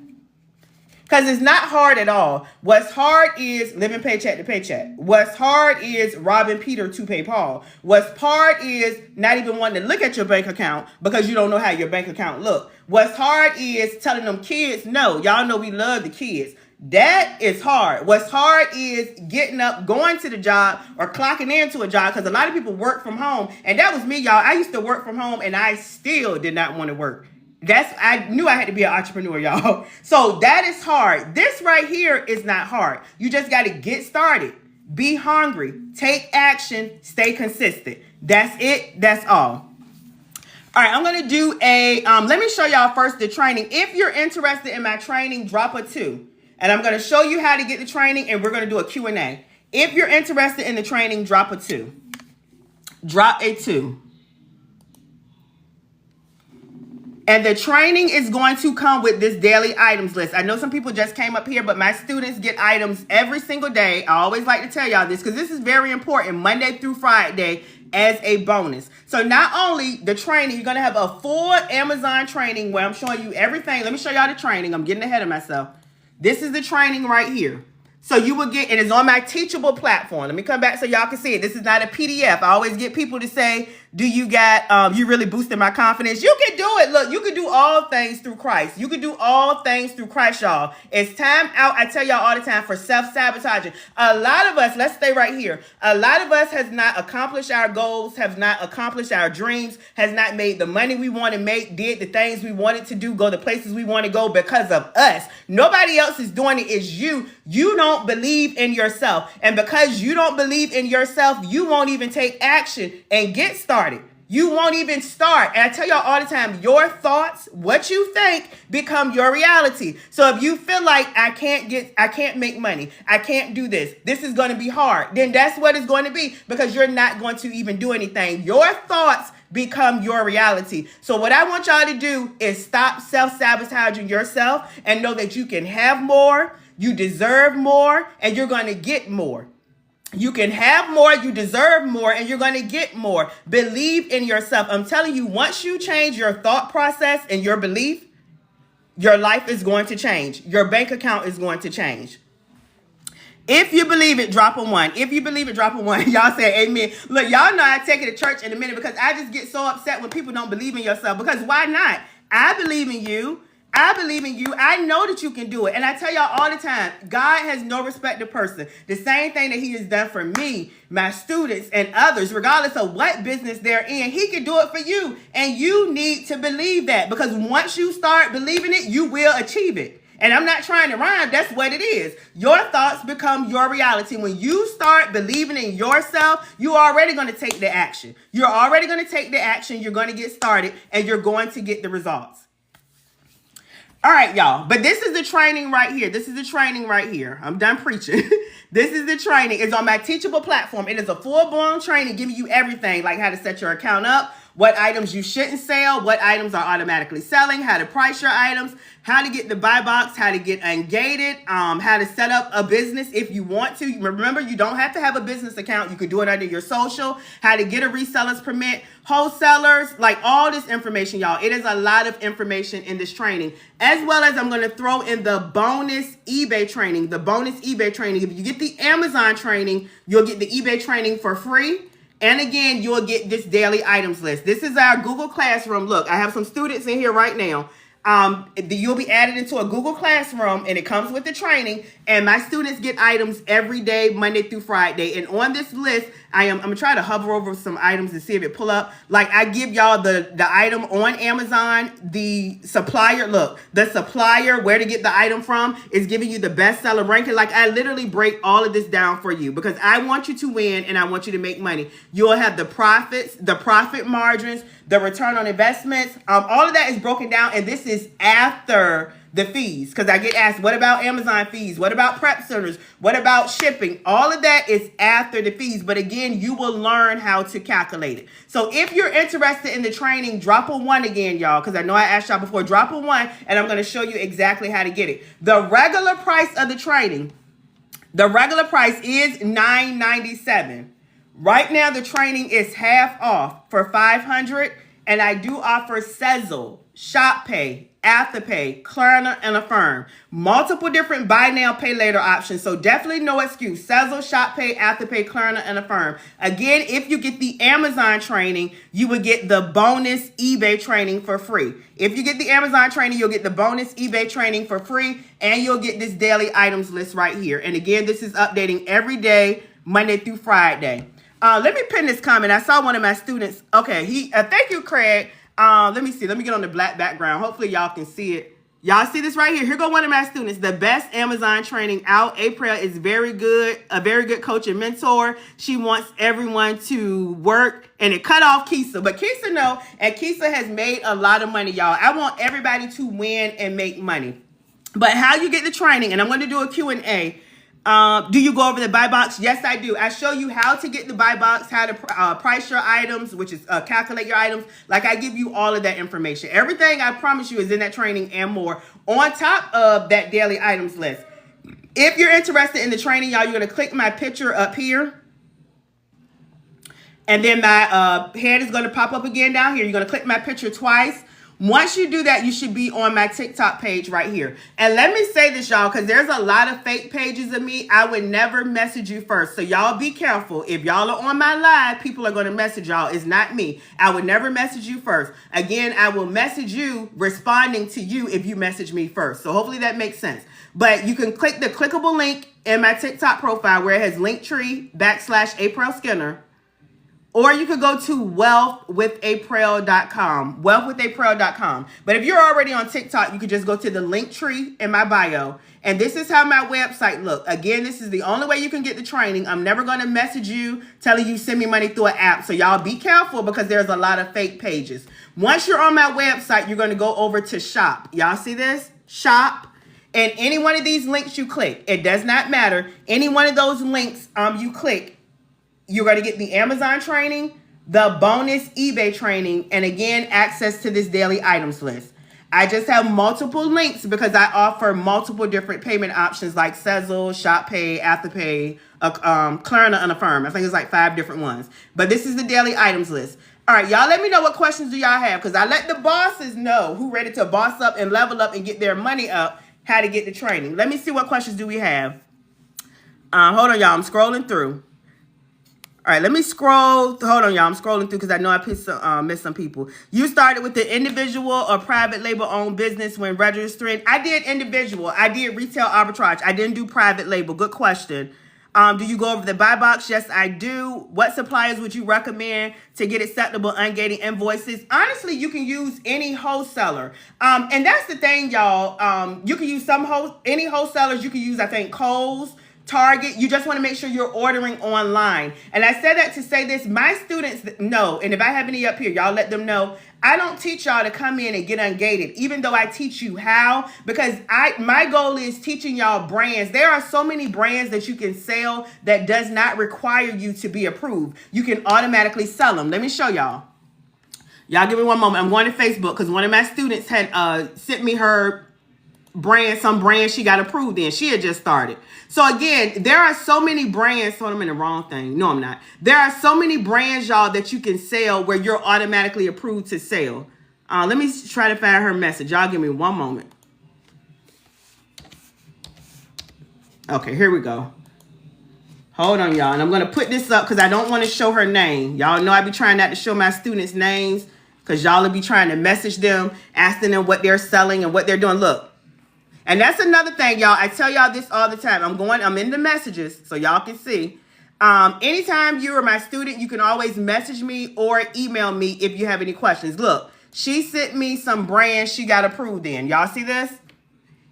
Because it's not hard at all. What's hard is living paycheck to paycheck. What's hard is robbing Peter to pay Paul. What's hard is not even wanting to look at your bank account because you don't know how your bank account look. What's hard is telling them kids no. Y'all know we love the kids. That is hard. What's hard is getting up, going to the job, or clocking into a job, because a lot of people work from home. And that was me, y'all. I used to work from home, and I still did not want to work. I knew I had to be an entrepreneur, y'all. So that is hard. This right here is not hard. You just got to get started. Be hungry. Take action. Stay consistent. That's it. That's all. All right, I'm going to do let me show y'all first the training. If you're interested in my training, drop a 2. And I'm going to show you how to get the training, and we're going to do a Q&A. If you're interested in the training, drop a 2. Drop a 2. And the training is going to come with this daily items list. I know some people just came up here, but my students get items every single day. I always like to tell y'all this because this is very important, Monday through Friday, as a bonus. So not only the training, you're going to have a full Amazon training where I'm showing you everything. Let me show y'all the training. I'm getting ahead of myself. This is the training right here. So you will get, and it's on my Teachable platform. Let me come back so y'all can see it. This is not a PDF. I always get people to say, do you got, you really boosted my confidence? You can do it. Look, you can do all things through Christ. You can do all things through Christ, y'all. It's time out. I tell y'all all the time for self-sabotaging. A lot of us, let's stay right here. A lot of us has not accomplished our goals, have not accomplished our dreams, has not made the money we want to make, did the things we wanted to do, go the places we want to go because of us. Nobody else is doing it. It's you. You don't believe in yourself. And because you don't believe in yourself, you won't even take action and get started. You won't even start. And I tell y'all all the time, your thoughts, what you think, become your reality. So if you feel like I can't make money, I can't do this is going to be hard, then that's what it's going to be, because you're not going to even do anything. Your thoughts become your reality. So what I want y'all to do is stop self-sabotaging yourself and know that you can have more, you deserve more, and you're going to get more. You can have more, you deserve more, and you're going to get more. Believe in yourself. I'm telling you, once you change your thought process and your belief, your life is going to change. Your bank account is going to change. If you believe it, drop a 1. If you believe it, drop a 1. Y'all say amen. Look, y'all know I take it to church in a minute because I just get so upset when people don't believe in yourself, because why not? I believe in you. I believe in you. I know that you can do it. And I tell y'all all the time, God has no respect to person. The same thing that he has done for me, my students, and others, regardless of what business they're in, he can do it for you. And you need to believe that, because once you start believing it, you will achieve it. And I'm not trying to rhyme. That's what it is. Your thoughts become your reality. When you start believing in yourself, you're already going to take the action. You're already going to take the action. You're going to get started, and you're going to get the results. All right, y'all. But this is the training right here. This is the training right here. I'm done preaching. This is the training. It's on my Teachable platform. It is a full-blown training giving you everything, like how to set your account up, what items you shouldn't sell, what items are automatically selling, how to price your items, how to get the buy box, how to get ungated, how to set up a business if you want to. Remember, you don't have to have a business account. You could do it under your social, how to get a reseller's permit, wholesalers, like all this information, y'all. It is a lot of information in this training, as well as I'm going to throw in the bonus eBay training. The bonus eBay training. If you get the Amazon training, you'll get the eBay training for free. And again, you'll get this daily items list. This is our Google Classroom. Look, I have some students in here right now. You'll be added into a Google Classroom, and it comes with the training. And my students get items every day, Monday through Friday. And on this list, I'm gonna try to hover over some items and see if it pull up. Like, I give y'all the item on Amazon, the supplier. Look, the supplier, where to get the item from, is giving you the bestseller ranking. Like, I literally break all of this down for you because I want you to win and I want you to make money. You'll have the profits, the profit margins, the return on investments. All of that is broken down, and this is after the fees, because I get asked, what about Amazon fees? What about prep centers? What about shipping? All of that is after the fees. But again, you will learn how to calculate it. So if you're interested in the training, drop a 1 again, y'all, because I know I asked y'all before. Drop a 1, and I'm going to show you exactly how to get it. The regular price of the training, the regular price is $997. Right now, the training is half off for $500, and I do offer Sezzle, ShopPay, Afterpay, Klarna, and Affirm. Multiple different buy now, pay later options. So definitely no excuse. Sezzle, ShopPay, Afterpay, Klarna, and Affirm. Again, if you get the Amazon training, you would get the bonus eBay training for free. If you get the Amazon training, you'll get the bonus eBay training for free, and you'll get this daily items list right here. And again, this is updating every day, Monday through Friday. Let me pin this comment. I saw one of my students. Okay, thank you, Craig. Let me see. Let me get on the black background. Hopefully y'all can see it. Y'all see this right here? Here go one of my students. The best Amazon training out. Aprell is very good. A very good coach and mentor. She wants everyone to work. And it cut off Keisa. But Keisa no. And Keisa has made a lot of money, y'all. I want everybody to win and make money. But how you get the training, and I'm going to do a Q&A. Do you go over the buy box? Yes, I do. I show you how to get the buy box, how to price your items, which is calculate your items. Like I give you all of that information. Everything I promise you is in that training and more on top of that daily items list. If you're interested in the training, y'all, you're going to click my picture up here. And then my head is going to pop up again down here. You're going to click my picture twice. Once you do that, you should be on my TikTok page right here. And let me say this, y'all, because there's a lot of fake pages of me. I would never message you first. So y'all be careful. If y'all are on my live, people are going to message y'all. It's not me. I would never message you first. Again, I will message you responding to you if you message me first. So hopefully that makes sense. But you can click the clickable link in my TikTok profile where it has Linktree/Aprell Skinner. Or you could go to wealthwithaprell.com, wealthwithaprell.com. But if you're already on TikTok, you could just go to the link tree in my bio. And this is how my website looks. Again, this is the only way you can get the training. I'm never going to message you telling you send me money through an app. So y'all be careful because there's a lot of fake pages. Once you're on my website, you're going to go over to shop. Y'all see this? Shop. And any one of these links you click, it does not matter. Any one of those links you click, you're going to get the Amazon training, the bonus eBay training, and again, access to this daily items list. I just have multiple links because I offer multiple different payment options like Sezzle, ShopPay, Afterpay, Klarna, and Affirm. I think it's like 5 different ones. But this is the daily items list. All right, y'all let me know what questions do y'all have because I let the bosses know who ready to boss up and level up and get their money up how to get the training. Let me see what questions do we have. Hold on, y'all. I'm scrolling through. All right, let me scroll. Hold on, y'all. I'm scrolling through because I know I missed some people. You started with the individual or private label-owned business when registering. I did individual. I did retail arbitrage. I didn't do private label. Good question. Do you go over the buy box? Yes, I do. What suppliers would you recommend to get acceptable ungated invoices? Honestly, you can use any wholesaler. And that's the thing, y'all. You can use any wholesalers. You can use, I think, Kohl's, Target. You just want to make sure you're ordering online. And I said that to say this, my students know, and if I have any up here, y'all let them know, I don't teach y'all to come in and get ungated, even though I teach you how, because my goal is teaching y'all brands. There are so many brands that you can sell that does not require you to be approved. You can automatically sell them. Let me show y'all. Y'all give me one moment. I'm going to Facebook because one of my students had sent me her some brand she got approved in. She had just started. So again, there are so many brands. So I'm in the wrong thing. No, I'm not. There are so many brands, y'all, that you can sell where you're automatically approved to sell. Let me try to find her message. Y'all give me one moment. Okay, here we go. Hold on, y'all. And I'm going to put this up because I don't want to show her name. Y'all know I be trying not to show my students' names because y'all will be trying to message them, asking them what they're selling and what they're doing. Look. And that's another thing, y'all. I tell y'all this all the time. I'm in the messages so y'all can see. Anytime you are my student, you can always message me or email me if you have any questions. Look, she sent me some brands she got approved in. Y'all see this?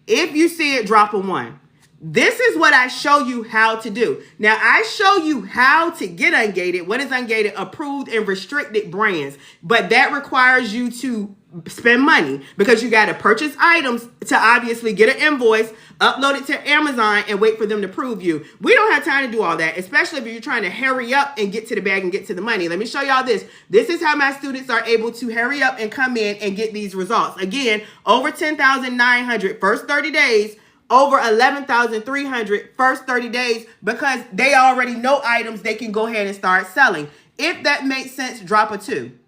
If you see it, drop a 1. This is what I show you how to do. Now, I show you how to get ungated. What is ungated? Approved and restricted brands. But that requires you to spend money because you got to purchase items to obviously get an invoice, upload it to Amazon, and wait for them to approve you. We don't have time to do all that, especially if you're trying to hurry up and get to the bag and get to the money. Let me show y'all this. This is how my students are able to hurry up and come in and get these results. Again, over 10,900 first 30 days, over 11,300 first 30 days because they already know items they can go ahead and start selling. If that makes sense, drop a 2.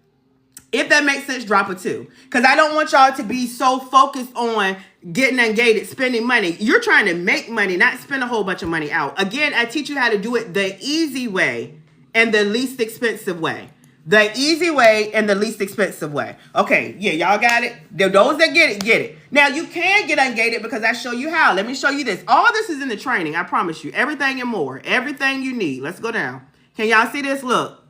If that makes sense, drop a 2. Because I don't want y'all to be so focused on getting ungated, spending money. You're trying to make money, not spend a whole bunch of money out. Again, I teach you how to do it the easy way and the least expensive way. The easy way and the least expensive way. Okay, yeah, y'all got it? Those that get it, get it. Now, you can get ungated because I show you how. Let me show you this. All this is in the training, I promise you. Everything and more. Everything you need. Let's go down. Can y'all see this? Look.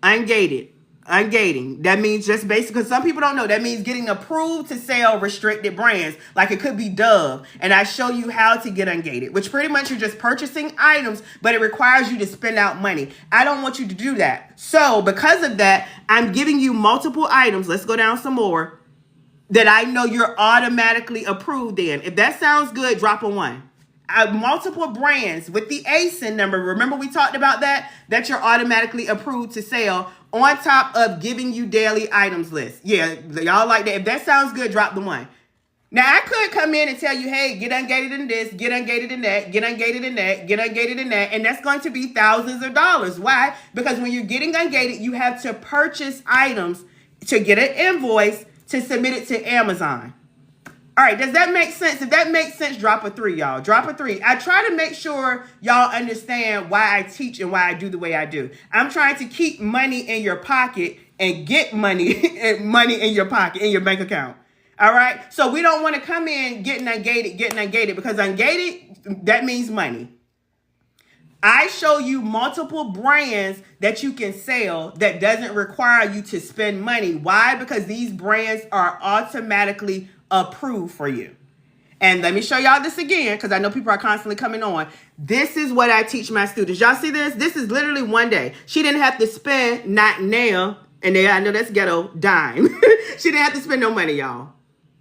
Ungated. Ungating. That means just basically, because some people don't know, that means getting approved to sell restricted brands. Like it could be Dove. And I show you how to get ungated, which pretty much you're just purchasing items, but it requires you to spend out money. I don't want you to do that. So because of that, I'm giving you multiple items. Let's go down some more that I know you're automatically approved in. If that sounds good, drop a 1. Multiple brands with the ASIN number. Remember we talked about that you're automatically approved to sell on top of giving you daily items list. Yeah, y'all like that. If that sounds good, drop the 1. Now I could come in and tell you, hey, get ungated in this, get ungated in that, get ungated in that, get ungated in that. And that's going to be thousands of dollars. Why? Because when you're getting ungated, you have to purchase items to get an invoice to submit it to Amazon. All right, does that make sense? If that makes sense, drop a 3, y'all. Drop a 3. I try to make sure y'all understand why I teach and why I do the way I do. I'm trying to keep money in your pocket and get money in your pocket, in your bank account. All right? So we don't want to come in getting ungated, because ungated, that means money. I show you multiple brands that you can sell that doesn't require you to spend money. Why? Because these brands are automatically approved for you. And let me show y'all this again, because I know people are constantly coming on. This is what I teach my students. Y'all see this? This is literally one day. She didn't have to spend, not now, and I know that's ghetto, dime. She didn't have to spend no money, y'all.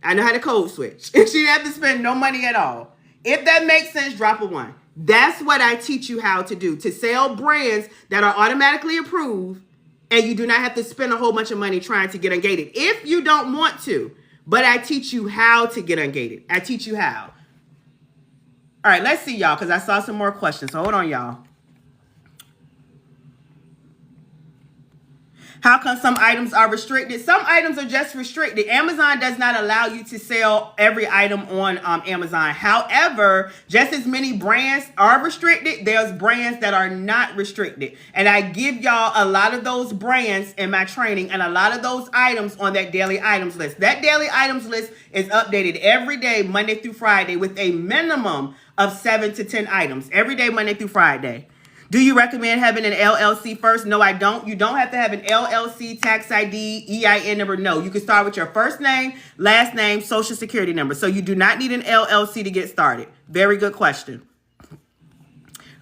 I know how to code switch. She didn't have to spend no money at all. If that makes sense, drop a 1. That's what I teach you how to do, to sell brands that are automatically approved, and you do not have to spend a whole bunch of money trying to get ungated if you don't want to. But I teach you how to get ungated. I teach you how. All right, let's see, y'all, because I saw some more questions. So hold on, y'all. How come some items are restricted? Some items are just restricted. Amazon does not allow you to sell every item on Amazon. However, just as many brands are restricted, there's brands that are not restricted. And I give y'all a lot of those brands in my training and a lot of those items on that daily items list. That daily items list is updated every day, Monday through Friday, with a minimum of 7 to 10 items every day, Monday through Friday. Do you recommend having an LLC first? No, I don't. You don't have to have an LLC, tax ID, EIN number. No, you can start with your first name, last name, social security number. So you do not need an LLC to get started. Very good question. All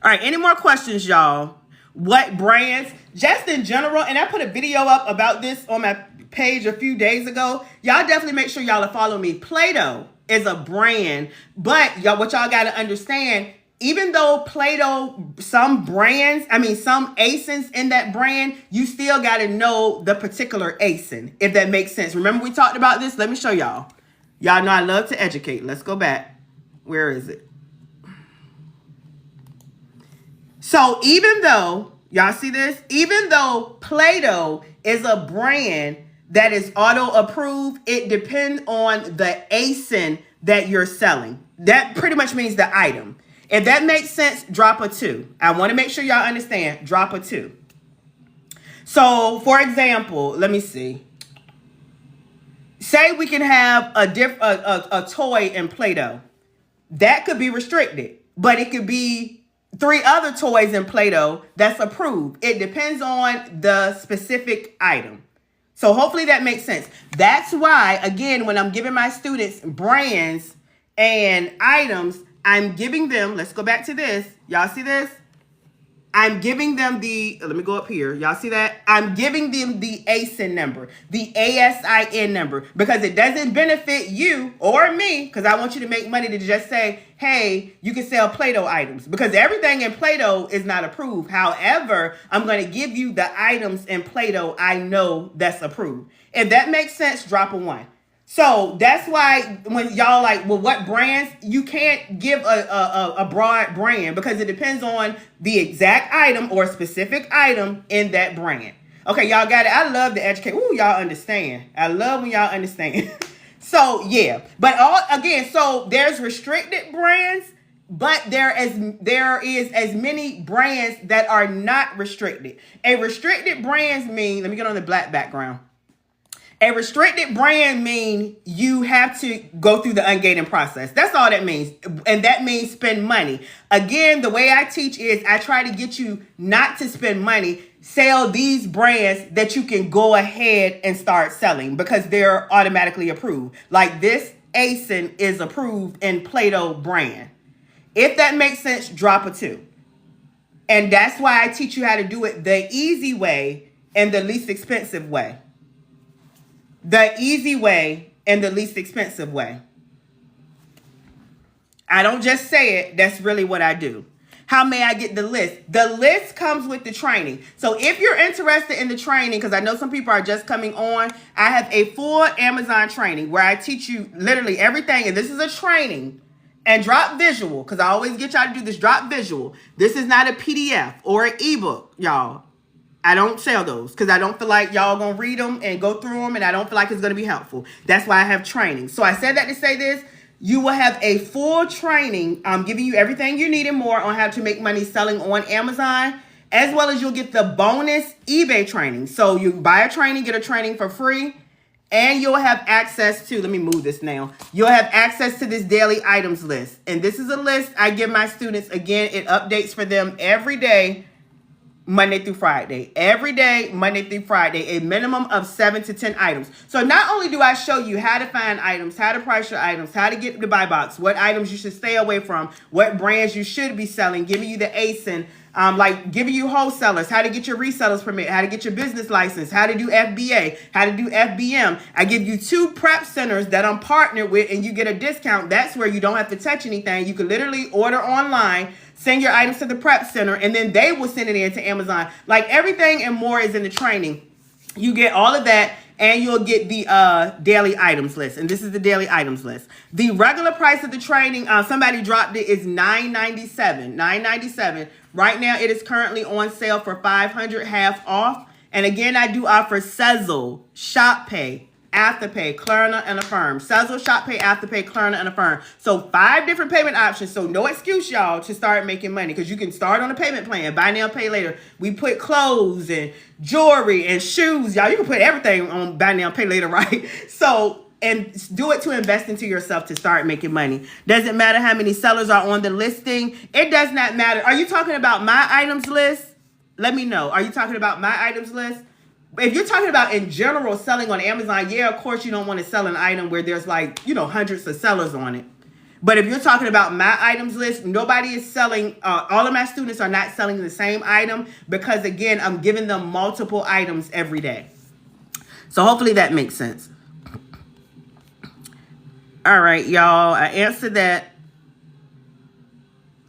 right, any more questions, y'all? What brands? Just in general, and I put a video up about this on my page a few days ago. Y'all definitely make sure y'all follow me. Play-Doh is a brand, but y'all, what y'all got to understand, even though Play-Doh, some ASINs in that brand, you still got to know the particular ASIN, if that makes sense. Remember we talked about this? Let me show y'all. Y'all know I love to educate. Let's go back. Where is it? So even though, y'all see this? Even though Play-Doh is a brand that is auto-approved, it depends on the ASIN that you're selling. That pretty much means the item. If that makes sense, drop a 2. I want to make sure y'all understand. Drop a 2. So, for example, let me see. Say we can have a toy in Play-Doh. That could be restricted, but it could be 3 other toys in Play-Doh that's approved. It depends on the specific item. So hopefully that makes sense. That's why, again, when I'm giving my students brands and items, I'm giving them, let's go back to this. Y'all see this? I'm giving them let me go up here. Y'all see that? I'm giving them the ASIN number, the ASIN number, because it doesn't benefit you or me, because I want you to make money to just say, hey, you can sell Play-Doh items, because everything in Play-Doh is not approved. However, I'm going to give you the items in Play-Doh I know that's approved. If that makes sense, drop a 1. So that's why when y'all like, well, what brands? You can't give a broad brand, because it depends on the exact item or specific item in that brand. Okay, y'all got it. I love the educate. Ooh, y'all understand. I love when y'all understand. So yeah, but so there's restricted brands, but there is as many brands that are not restricted. A restricted brands mean, let me get on the black background. A restricted brand mean you have to go through the ungating process. That's all that means. And that means spend money. Again, the way I teach is I try to get you not to spend money. Sell these brands that you can go ahead and start selling because they're automatically approved. Like this ASIN is approved in Play-Doh brand. If that makes sense, drop a 2. And that's why I teach you how to do it the easy way and the least expensive way. The easy way and the least expensive way. I don't just say it. That's really what I do. How may I get the list? The list comes with the training. So if you're interested in the training, because I know some people are just coming on, I have a full Amazon training where I teach you literally everything. And this is a training. And drop visual, because I always get y'all to do this. Drop visual. This is not a PDF or an ebook, y'all. I don't sell those because I don't feel like y'all going to read them and go through them, and I don't feel like it's going to be helpful. That's why I have training. So I said that to say this. You will have a full training giving you everything you need and more on how to make money selling on Amazon, as well as you'll get the bonus eBay training. So you buy a training, get a training for free, and you'll have access to, let me move this now. You'll have access to this daily items list. And this is a list I give my students. Again, it updates for them every day. Monday through Friday. Every day, Monday through Friday, a minimum of 7 to 10 items. So not only do I show you how to find items, how to price your items, how to get the buy box, what items you should stay away from, what brands you should be selling, giving you the ASIN, like giving you wholesalers, how to get your resellers permit, how to get your business license, how to do FBA, how to do FBM. I give you 2 prep centers that I'm partnered with and you get a discount. That's where you don't have to touch anything. You can literally order online, send your items to the prep center, and then they will send it in to Amazon. Like everything and more is in the training. You get all of that, and you'll get the daily items list. And this is the daily items list. The regular price of the training, somebody dropped it, is $9.97. $9.97. Right now, it is currently on sale for $500, half off. And again, I do offer Sezzle, ShopPay, Afterpay, Klarna, and Affirm. Sezzle, ShopPay, Afterpay, Klarna, and Affirm. So 5 different payment options. So no excuse, y'all, to start making money because you can start on a payment plan. Buy now, pay later. We put clothes and jewelry and shoes. Y'all, you can put everything on buy now, pay later, right? So, and do it to invest into yourself to start making money. Doesn't matter how many sellers are on the listing. It does not matter. Are you talking about my items list? Let me know. Are you talking about my items list? If you're talking about in general selling on Amazon, yeah, of course you don't want to sell an item where there's like, hundreds of sellers on it. But if you're talking about my items list, nobody is selling, all of my students are not selling the same item because, again, I'm giving them multiple items every day. So hopefully that makes sense. All right, y'all, I answered that.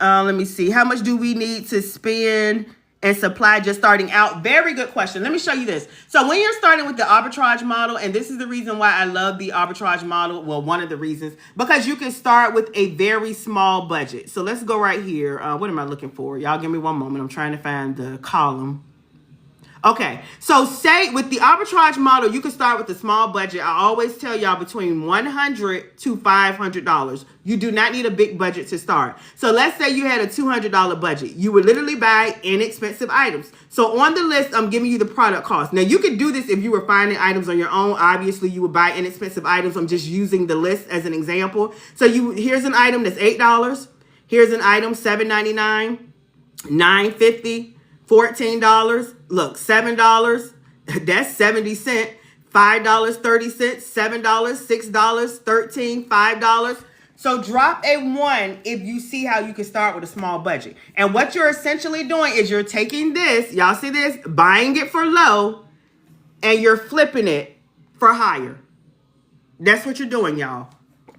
Let me see. How much do we need to spend and supply just starting out? Very good question. Let me show you this. So when you're starting with the arbitrage model, and this is the reason why I love the arbitrage model. Well, one of the reasons, because you can start with a very small budget. So let's go right here. What am I looking for? Y'all give me one moment. I'm trying to find the column. Okay, so say with the arbitrage model, you can start with a small budget. I always tell y'all between $100 to $500. You do not need a big budget to start. So let's say you had a $200 budget. You would literally buy inexpensive items. So on the list, I'm giving you the product cost. Now, you could do this if you were finding items on your own. Obviously, you would buy inexpensive items. I'm just using the list as an example. So here's an item that's $8. Here's an item $7.99, $9.50. $14, look, $7, that's 70 cents, $5, 30 cents, $7, $6, $13, $5. So drop a 1 if you see how you can start with a small budget. And what you're essentially doing is you're taking this, y'all see this, buying it for low, and you're flipping it for higher. That's what you're doing, y'all.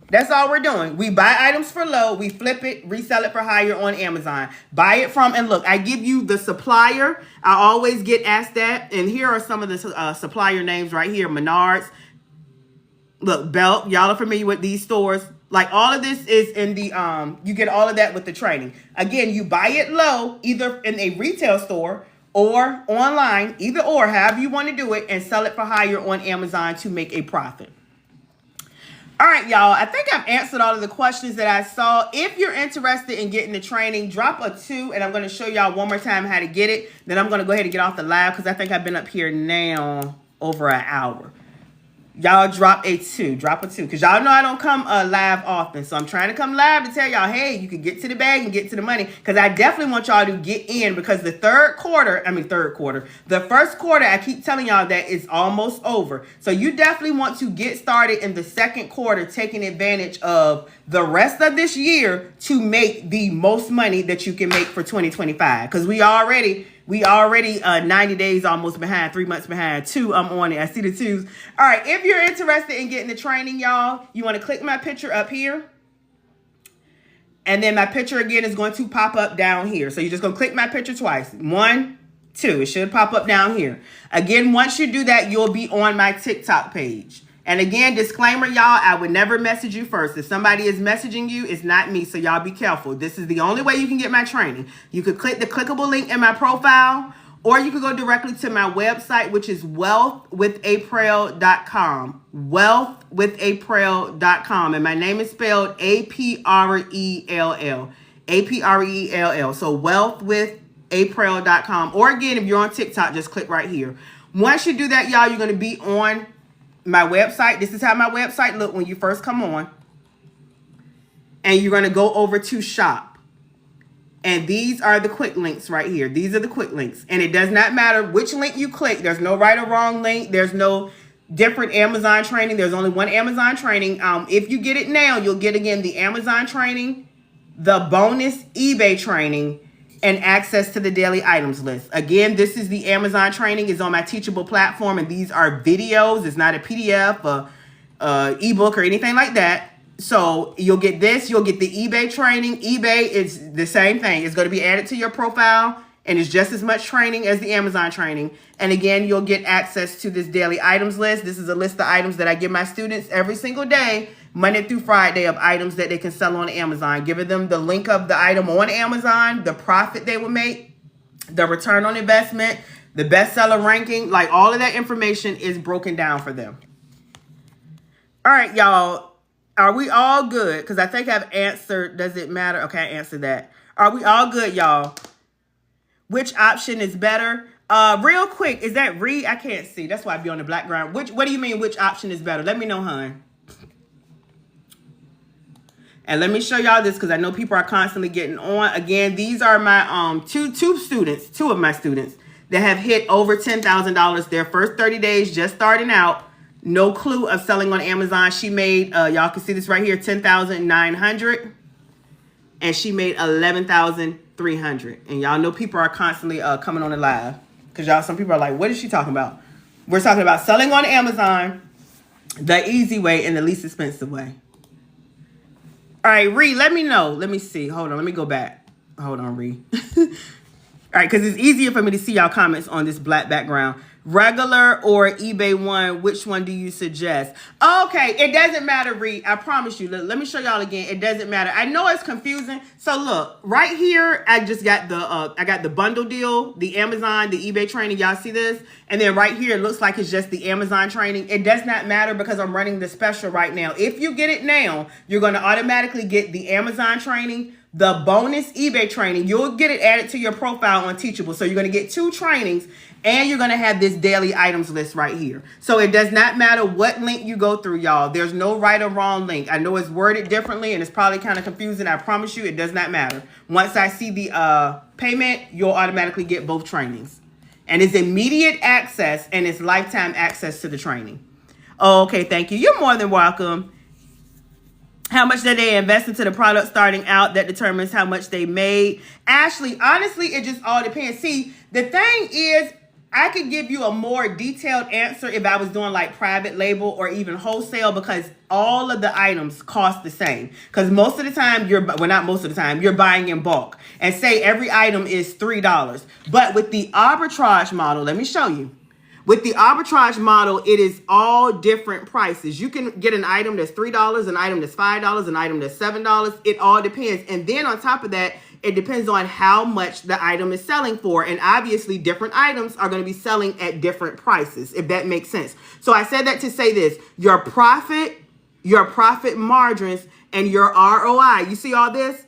That's all we're doing. We buy items for low, we flip it, resell it for higher on Amazon. Buy it from, and look, I give you the supplier. I always get asked that. And here are some of the supplier names right here. Menards. Look, Belk. Y'all are familiar with these stores. Like all of this is in the, you get all of that with the training. Again, you buy it low, either in a retail store or online, either or, however you want to do it, and sell it for higher on Amazon to make a profit. All right, y'all, I think I've answered all of the questions that I saw. If you're interested in getting the training, drop a 2, and I'm going to show y'all one more time how to get it. Then I'm going to go ahead and get off the live because I think I've been up here now over an hour. Y'all drop a 2, because y'all know I don't come live often. So I'm trying to come live to tell y'all, hey, you can get to the bag and get to the money, because I definitely want y'all to get in, because the first quarter, I keep telling y'all that it's almost over. So you definitely want to get started in the second quarter, taking advantage of the rest of this year to make the most money that you can make for 2025. Because we already 90 days almost behind, 3 months behind. 2, I'm on it. I see the 2s. All right, if you're interested in getting the training, y'all, you want to click my picture up here. And then my picture again is going to pop up down here. So you're just going to click my picture twice. 1, 2. It should pop up down here. Again, once you do that, you'll be on my TikTok page. And again, disclaimer, y'all, I would never message you first. If somebody is messaging you, it's not me, so y'all be careful. This is the only way you can get my training. You could click the clickable link in my profile, or you could go directly to my website, which is wealthwithaprell.com. Wealthwithaprell.com. And my name is spelled Aprell. Aprell. So wealthwithaprell.com. Or again, if you're on TikTok, just click right here. Once you do that, y'all, you're going to be on my website. This is how my website look when you first come on. And you're going to go over to shop. And these are the quick links right here. These are the quick links. And it does not matter which link you click. There's no right or wrong link. There's no different Amazon training. There's only one Amazon training. If you get it now, you'll get, again, the Amazon training, the bonus eBay training, and access to the daily items list. Again, this is the Amazon training. It's on my Teachable platform, and these are videos. It's not a PDF, ebook, or anything like that. So you'll get this. You'll get the eBay training. eBay is the same thing. It's going to be added to your profile, and it's just as much training as the Amazon training. And again, you'll get access to this daily items list. This is a list of items that I give my students every single day, Monday through Friday, of items that they can sell on Amazon, giving them the link of the item on Amazon, the profit they will make, the return on investment, the bestseller ranking, like all of that information is broken down for them. All right, y'all, are we all good? Because I think I've answered, does it matter? Okay, I answered that. Are we all good, y'all? Which option is better? Real quick, is that Ree? I can't see. That's why I be on the background. What do you mean, which option is better? Let me know, hon. And let me show y'all this, because I know people are constantly getting on. Again, these are my two of my students that have hit over $10,000 their first 30 days, just starting out. No clue of selling on Amazon. She made, y'all can see this right here, $10,900. And she made $11,300. And y'all know people are constantly coming on the live, because y'all, some people are like, what is she talking about? We're talking about selling on Amazon the easy way and the least expensive way. All right, Ree, let me know. Let me see. Hold on. Let me go back. Hold on, Ree. All right, because it's easier for me to see y'all comments on this black background. Regular or eBay one, which one do you suggest? Okay, it doesn't matter, Ree. I promise you. Let me show y'all again. It doesn't matter. I know it's confusing. So look, right here, I just got the bundle deal, the Amazon, the eBay training. Y'all see this? And then right here, it looks like it's just the Amazon training. It does not matter, because I'm running the special right now. If you get it now, you're going to automatically get the Amazon training, the bonus eBay training. You'll get it added to your profile on Teachable. So you're going to get 2 trainings, and you're going to have this daily items list right here. So it does not matter what link you go through, y'all. There's no right or wrong link. I know it's worded differently, and it's probably kind of confusing. I promise you, it does not matter. Once I see the payment, you'll automatically get both trainings. And it's immediate access, and it's lifetime access to the training. Oh, okay, thank you. You're more than welcome. How much did they invest into the product starting out? That determines how much they made. Ashley, honestly, it just all depends. See, the thing is, I could give you a more detailed answer if I was doing like private label or even wholesale, because all of the items cost the same. Because most of the time, not most of the time, you're buying in bulk. And say every item is $3. But with the arbitrage model, let me show you. With the arbitrage model, it is all different prices. You can get an item that's $3, an item that's $5, an item that's $7. It all depends. And then on top of that, It depends on how much the item is selling for. And obviously different items are going to be selling at different prices, if that makes sense. So I said that to say this: your profit margins, and your ROI. You see all this?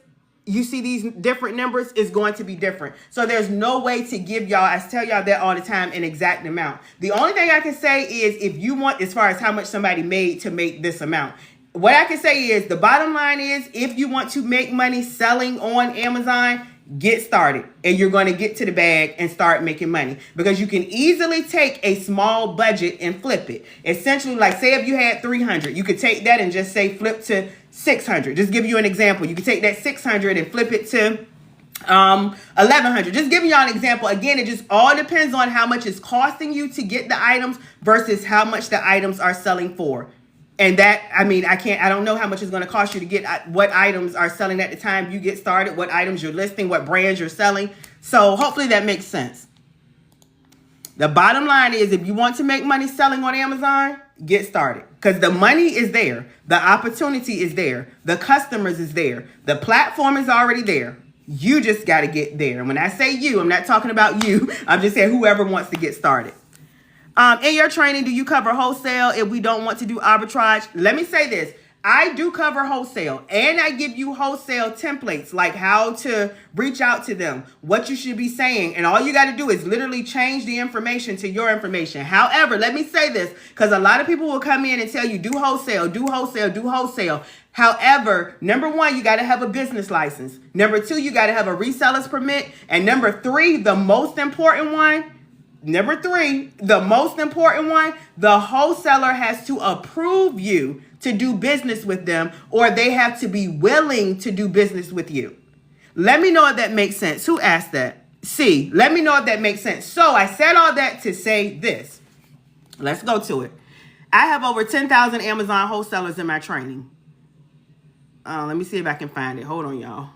You see these different numbers is going to be different. So there's no way to give y'all, I tell y'all that all the time, an exact amount. The only thing I can say is if you want, as far as how much somebody made to make this amount, what I can say is the bottom line is if you want to make money selling on Amazon, get started and you're going to get to the bag and start making money, because you can easily take a small budget and flip it. Essentially, like say if you had 300, you could take that and just say flip to 600. Just give you an example. You can take that 600 and flip it to 1100. Just giving y'all an example. Again, it just all depends on how much it's costing you to get the items versus how much the items are selling for. And that, I mean, I don't know how much it's going to cost you to get what items are selling at the time you get started, what items you're listing, what brands you're selling. So hopefully that makes sense. The bottom line is if you want to make money selling on Amazon, get started, because the money is there. The opportunity is there. The customers is there. The platform is already there. You just got to get there. And when I say you, I'm not talking about you. I'm just saying whoever wants to get started. In your training, do you cover wholesale if we don't want to do arbitrage? Let me say this. I do cover wholesale, and I give you wholesale templates, like how to reach out to them, what you should be saying. And all you got to do is literally change the information to your information. However, let me say this, because a lot of people will come in and tell you, do wholesale, do wholesale, do wholesale. However, number one, you got to have a business license. Number two, you got to have a reseller's permit. And number three, the most important one, the wholesaler has to approve you to do business with them, or they have to be willing to do business with you. Let me know if that makes sense. Who asked that? C. Let me know if that makes sense. So I said all that to say this. Let's go to it. I have over 10,000 Amazon wholesalers in my training. Let me see if I can find it. Hold on, y'all.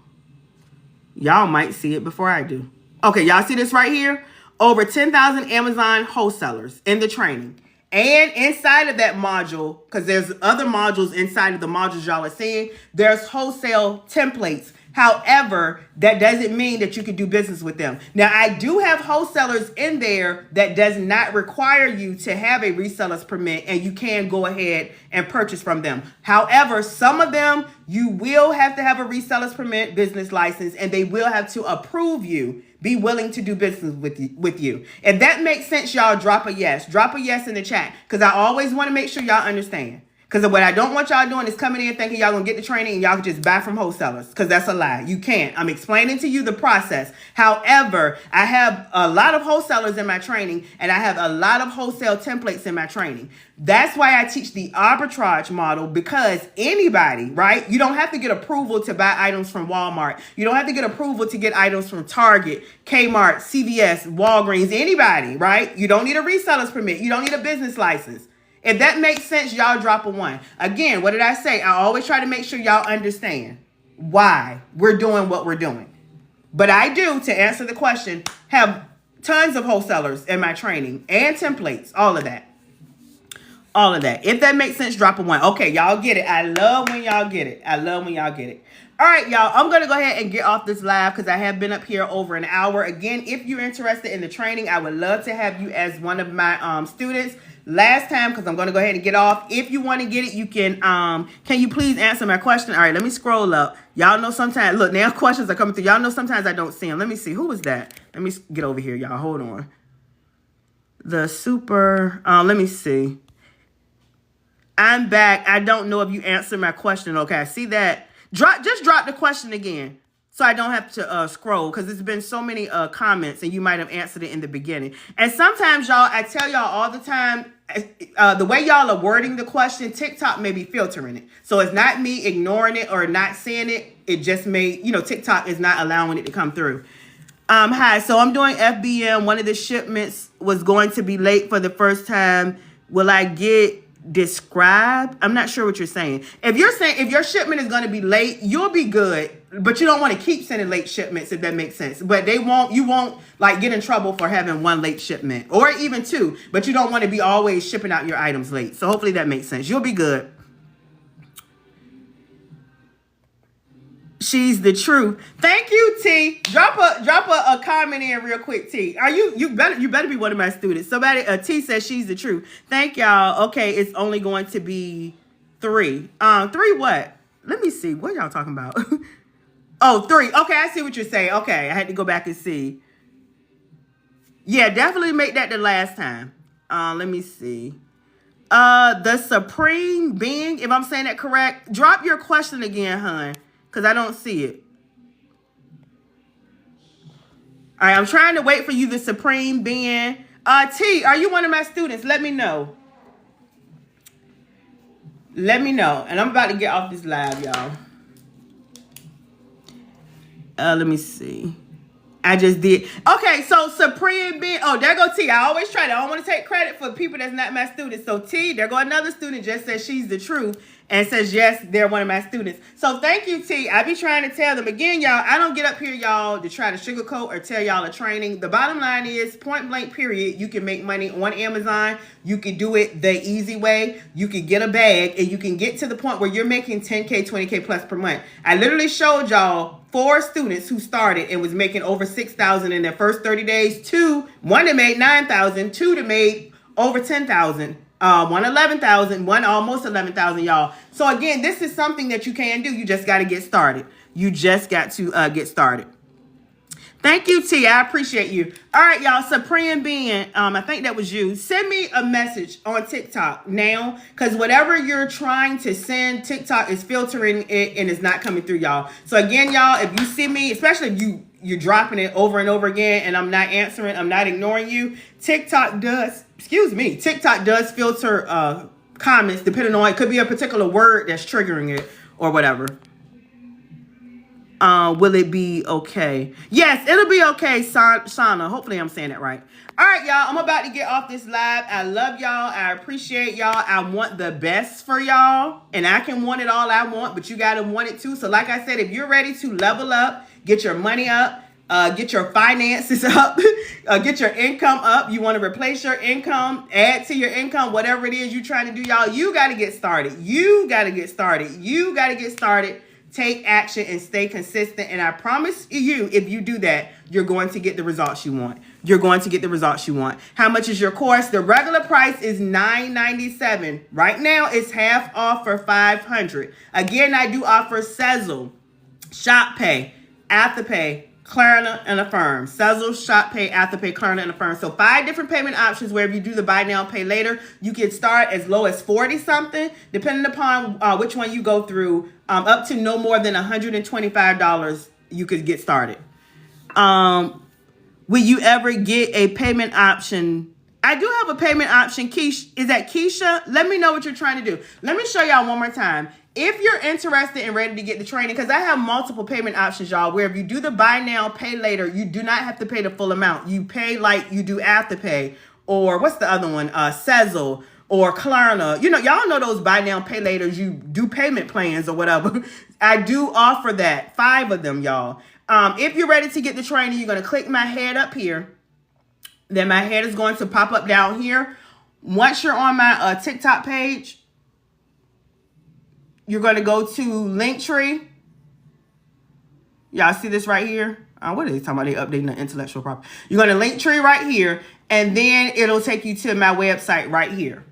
Y'all might see it before I do. Okay, y'all see this right here? Over 10,000 Amazon wholesalers in the training. And inside of that module, because there's other modules inside of the modules y'all are seeing, there's wholesale templates. However, that doesn't mean that you can do business with them. Now, I do have wholesalers in there that does not require you to have a reseller's permit, and you can go ahead and purchase from them. However, some of them, you will have to have a reseller's permit, business license, and they will have to approve you, be willing to do business with you. If that makes sense, y'all, drop a yes. Drop a yes in the chat, because I always want to make sure y'all understand. Because what I don't want y'all doing is coming in thinking y'all going to get the training and y'all can just buy from wholesalers, because that's a lie. You can't. I'm explaining to you the process. However, I have a lot of wholesalers in my training, and I have a lot of wholesale templates in my training. That's why I teach the arbitrage model, because anybody, right? You don't have to get approval to buy items from Walmart. You don't have to get approval to get items from Target, Kmart, CVS, Walgreens, anybody, right? You don't need a reseller's permit. You don't need a business license. If that makes sense, y'all drop a 1. Again, what did I say? I always try to make sure y'all understand why we're doing what we're doing. But I do, to answer the question, have tons of wholesalers in my training and templates, all of that. All of that. If that makes sense, drop a 1. Okay, y'all get it. I love when y'all get it. All right, y'all, I'm going to go ahead and get off this live because I have been up here over an hour. Again, if you're interested in the training, I would love to have you as one of my students. Last time, because I'm going to go ahead and get off. If you want to get it, you can you please answer my question? All right, let me scroll up. Y'all know sometimes, look, now questions are coming through. Y'all know sometimes I don't see them. Let me see. Who was that? Let me get over here, y'all. Hold on. Let me see. I'm back. I don't know if you answered my question. Okay, I see that. Just drop the question again, so I don't have to scroll, because there's been so many comments, and you might have answered it in the beginning. And sometimes, y'all, I tell y'all all the time, the way y'all are wording the question, TikTok may be filtering it. So it's not me ignoring it or not seeing it. It just may, TikTok is not allowing it to come through. Hi, so I'm doing FBM. One of the shipments was going to be late for the first time. Will I get described? I'm not sure what you're saying. If you're saying if your shipment is going to be late, you'll be good, but you don't want to keep sending late shipments, if that makes sense. But you won't like get in trouble for having 1 late shipment or even 2, but you don't want to be always shipping out your items late. So hopefully that makes sense. You'll be good. She's the truth. Thank you, T. Drop a comment in real quick, T. Are you better be one of my students. Somebody T says she's the truth. Thank y'all. Okay, it's only going to be 3. 3 what? Let me see. What y'all talking about? Oh, 3. Okay, I see what you're saying. Okay, I had to go back and see. Yeah, definitely make that the last time. Let me see. The Supreme Being, if I'm saying that correct, drop your question again, hun, because I don't see it. All right, I'm trying to wait for you, the Supreme Being. T, are you one of my students? Let me know. Let me know. And I'm about to get off this live, y'all. Let me see. I just did. Okay, so Supreme Being. Oh, there go T. I always try to. I don't want to take credit for people that's not my students. So T, there go another student just says she's the truth and says, yes, they're one of my students. So thank you, T. I be trying to tell them. Again, y'all, I don't get up here, y'all, to try to sugarcoat or tell y'all a training. The bottom line is, point blank, period, you can make money on Amazon. You can do it the easy way. You can get a bag, and you can get to the point where you're making 10K, 20K plus per month. I literally showed y'all 4 students who started and was making over $6,000 in their first 30 days. 1 that made $9,000, 2 that made over $10,000. 1 $11,000, 1 almost $11,000, y'all. So again, this is something that you can do. You just got to get started. You just got to get started. Thank you, T. I appreciate you. All right, y'all. Supreme Being, I think that was you. Send me a message on TikTok now, because whatever you're trying to send, TikTok is filtering it and it's not coming through, y'all. So again, y'all, if you see me, especially if you're dropping it over and over again and I'm not answering, I'm not ignoring you, TikTok does filter comments depending on, it could be a particular word that's triggering it or whatever. Will it be okay? Yes, it'll be okay, Sana. Hopefully I'm saying that right. All right, y'all. I'm about to get off this live. I love y'all. I appreciate y'all. I want the best for y'all. And I can want it all I want, but you got to want it too. So like I said, if you're ready to level up, get your money up, get your finances up, get your income up. You want to replace your income, add to your income, whatever it is you're trying to do, y'all, you got to get started. You got to get started. You got to get started. Take action and stay consistent. And I promise you, if you do that, you're going to get the results you want. You're going to get the results you want. How much is your course? The regular price is $997. Right now, it's half off for $500. Again, I do offer Sezzle, Shop Pay, Afterpay, Klarna, and Affirm. Sezzle, Shop Pay, Afterpay, Klarna, and Affirm. So 5 different payment options where if you do the buy now, pay later, you can start as low as 40-something, depending upon which one you go through, up to no more than $125 you could get started. Will you ever get a payment option? I do have a payment option. Keisha, is that Keisha? Let me know what you're trying to do. Let me show y'all one more time. If you're interested and ready to get the training, because I have multiple payment options, y'all, where if you do the buy now, pay later, you do not have to pay the full amount. You pay like you do Afterpay, or what's the other one? Sezzle or Klarna. You know, y'all know those buy now, pay laters. You do payment plans or whatever. I do offer that. 5 of them, y'all. If you're ready to get the training, you're going to click my head up here. Then my head is going to pop up down here. Once you're on my TikTok page, you're going to go to Linktree. Y'all see this right here? What are they talking about? They updating the intellectual property. You're going to Linktree right here, and then it'll take you to my website right here.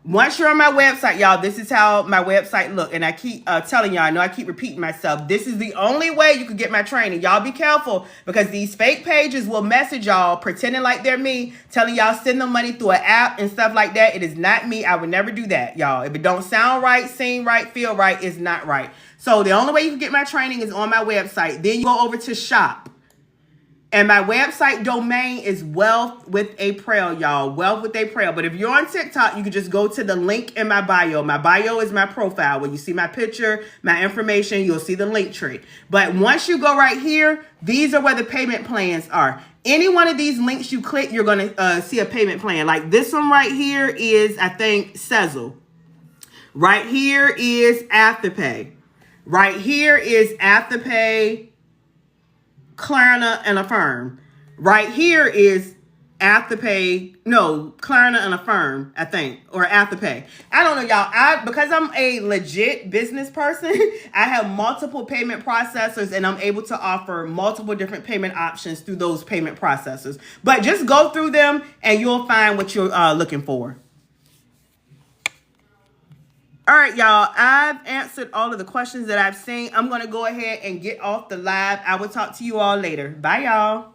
Once you're on my website, y'all, this is how my website look. And I keep telling y'all, I know I keep repeating myself. This is the only way you can get my training. Y'all be careful, because these fake pages will message y'all pretending like they're me, telling y'all send them money through an app and stuff like that. It is not me. I would never do that, y'all. If it don't sound right, seem right, feel right, it's not right. So the only way you can get my training is on my website. Then you go over to shop. And my website domain is Wealth with Aprell, y'all. Wealth with Aprell. But if you're on TikTok, you can just go to the link in my bio. My bio is my profile. When you see my picture, my information, you'll see the link tree. But once you go right here, these are where the payment plans are. Any one of these links you click, you're going to see a payment plan. Like this one right here is, I think, Sezzle. Right here is Afterpay. Right here is Afterpay, Klarna, and Affirm. Right here is Afterpay, no, Klarna and Affirm, I think, or Afterpay. I don't know, y'all. Because I'm a legit business person, I have multiple payment processors, and I'm able to offer multiple different payment options through those payment processors. But just go through them, and you'll find what you're looking for. All right, y'all. I've answered all of the questions that I've seen. I'm going to go ahead and get off the live. I will talk to you all later. Bye, y'all.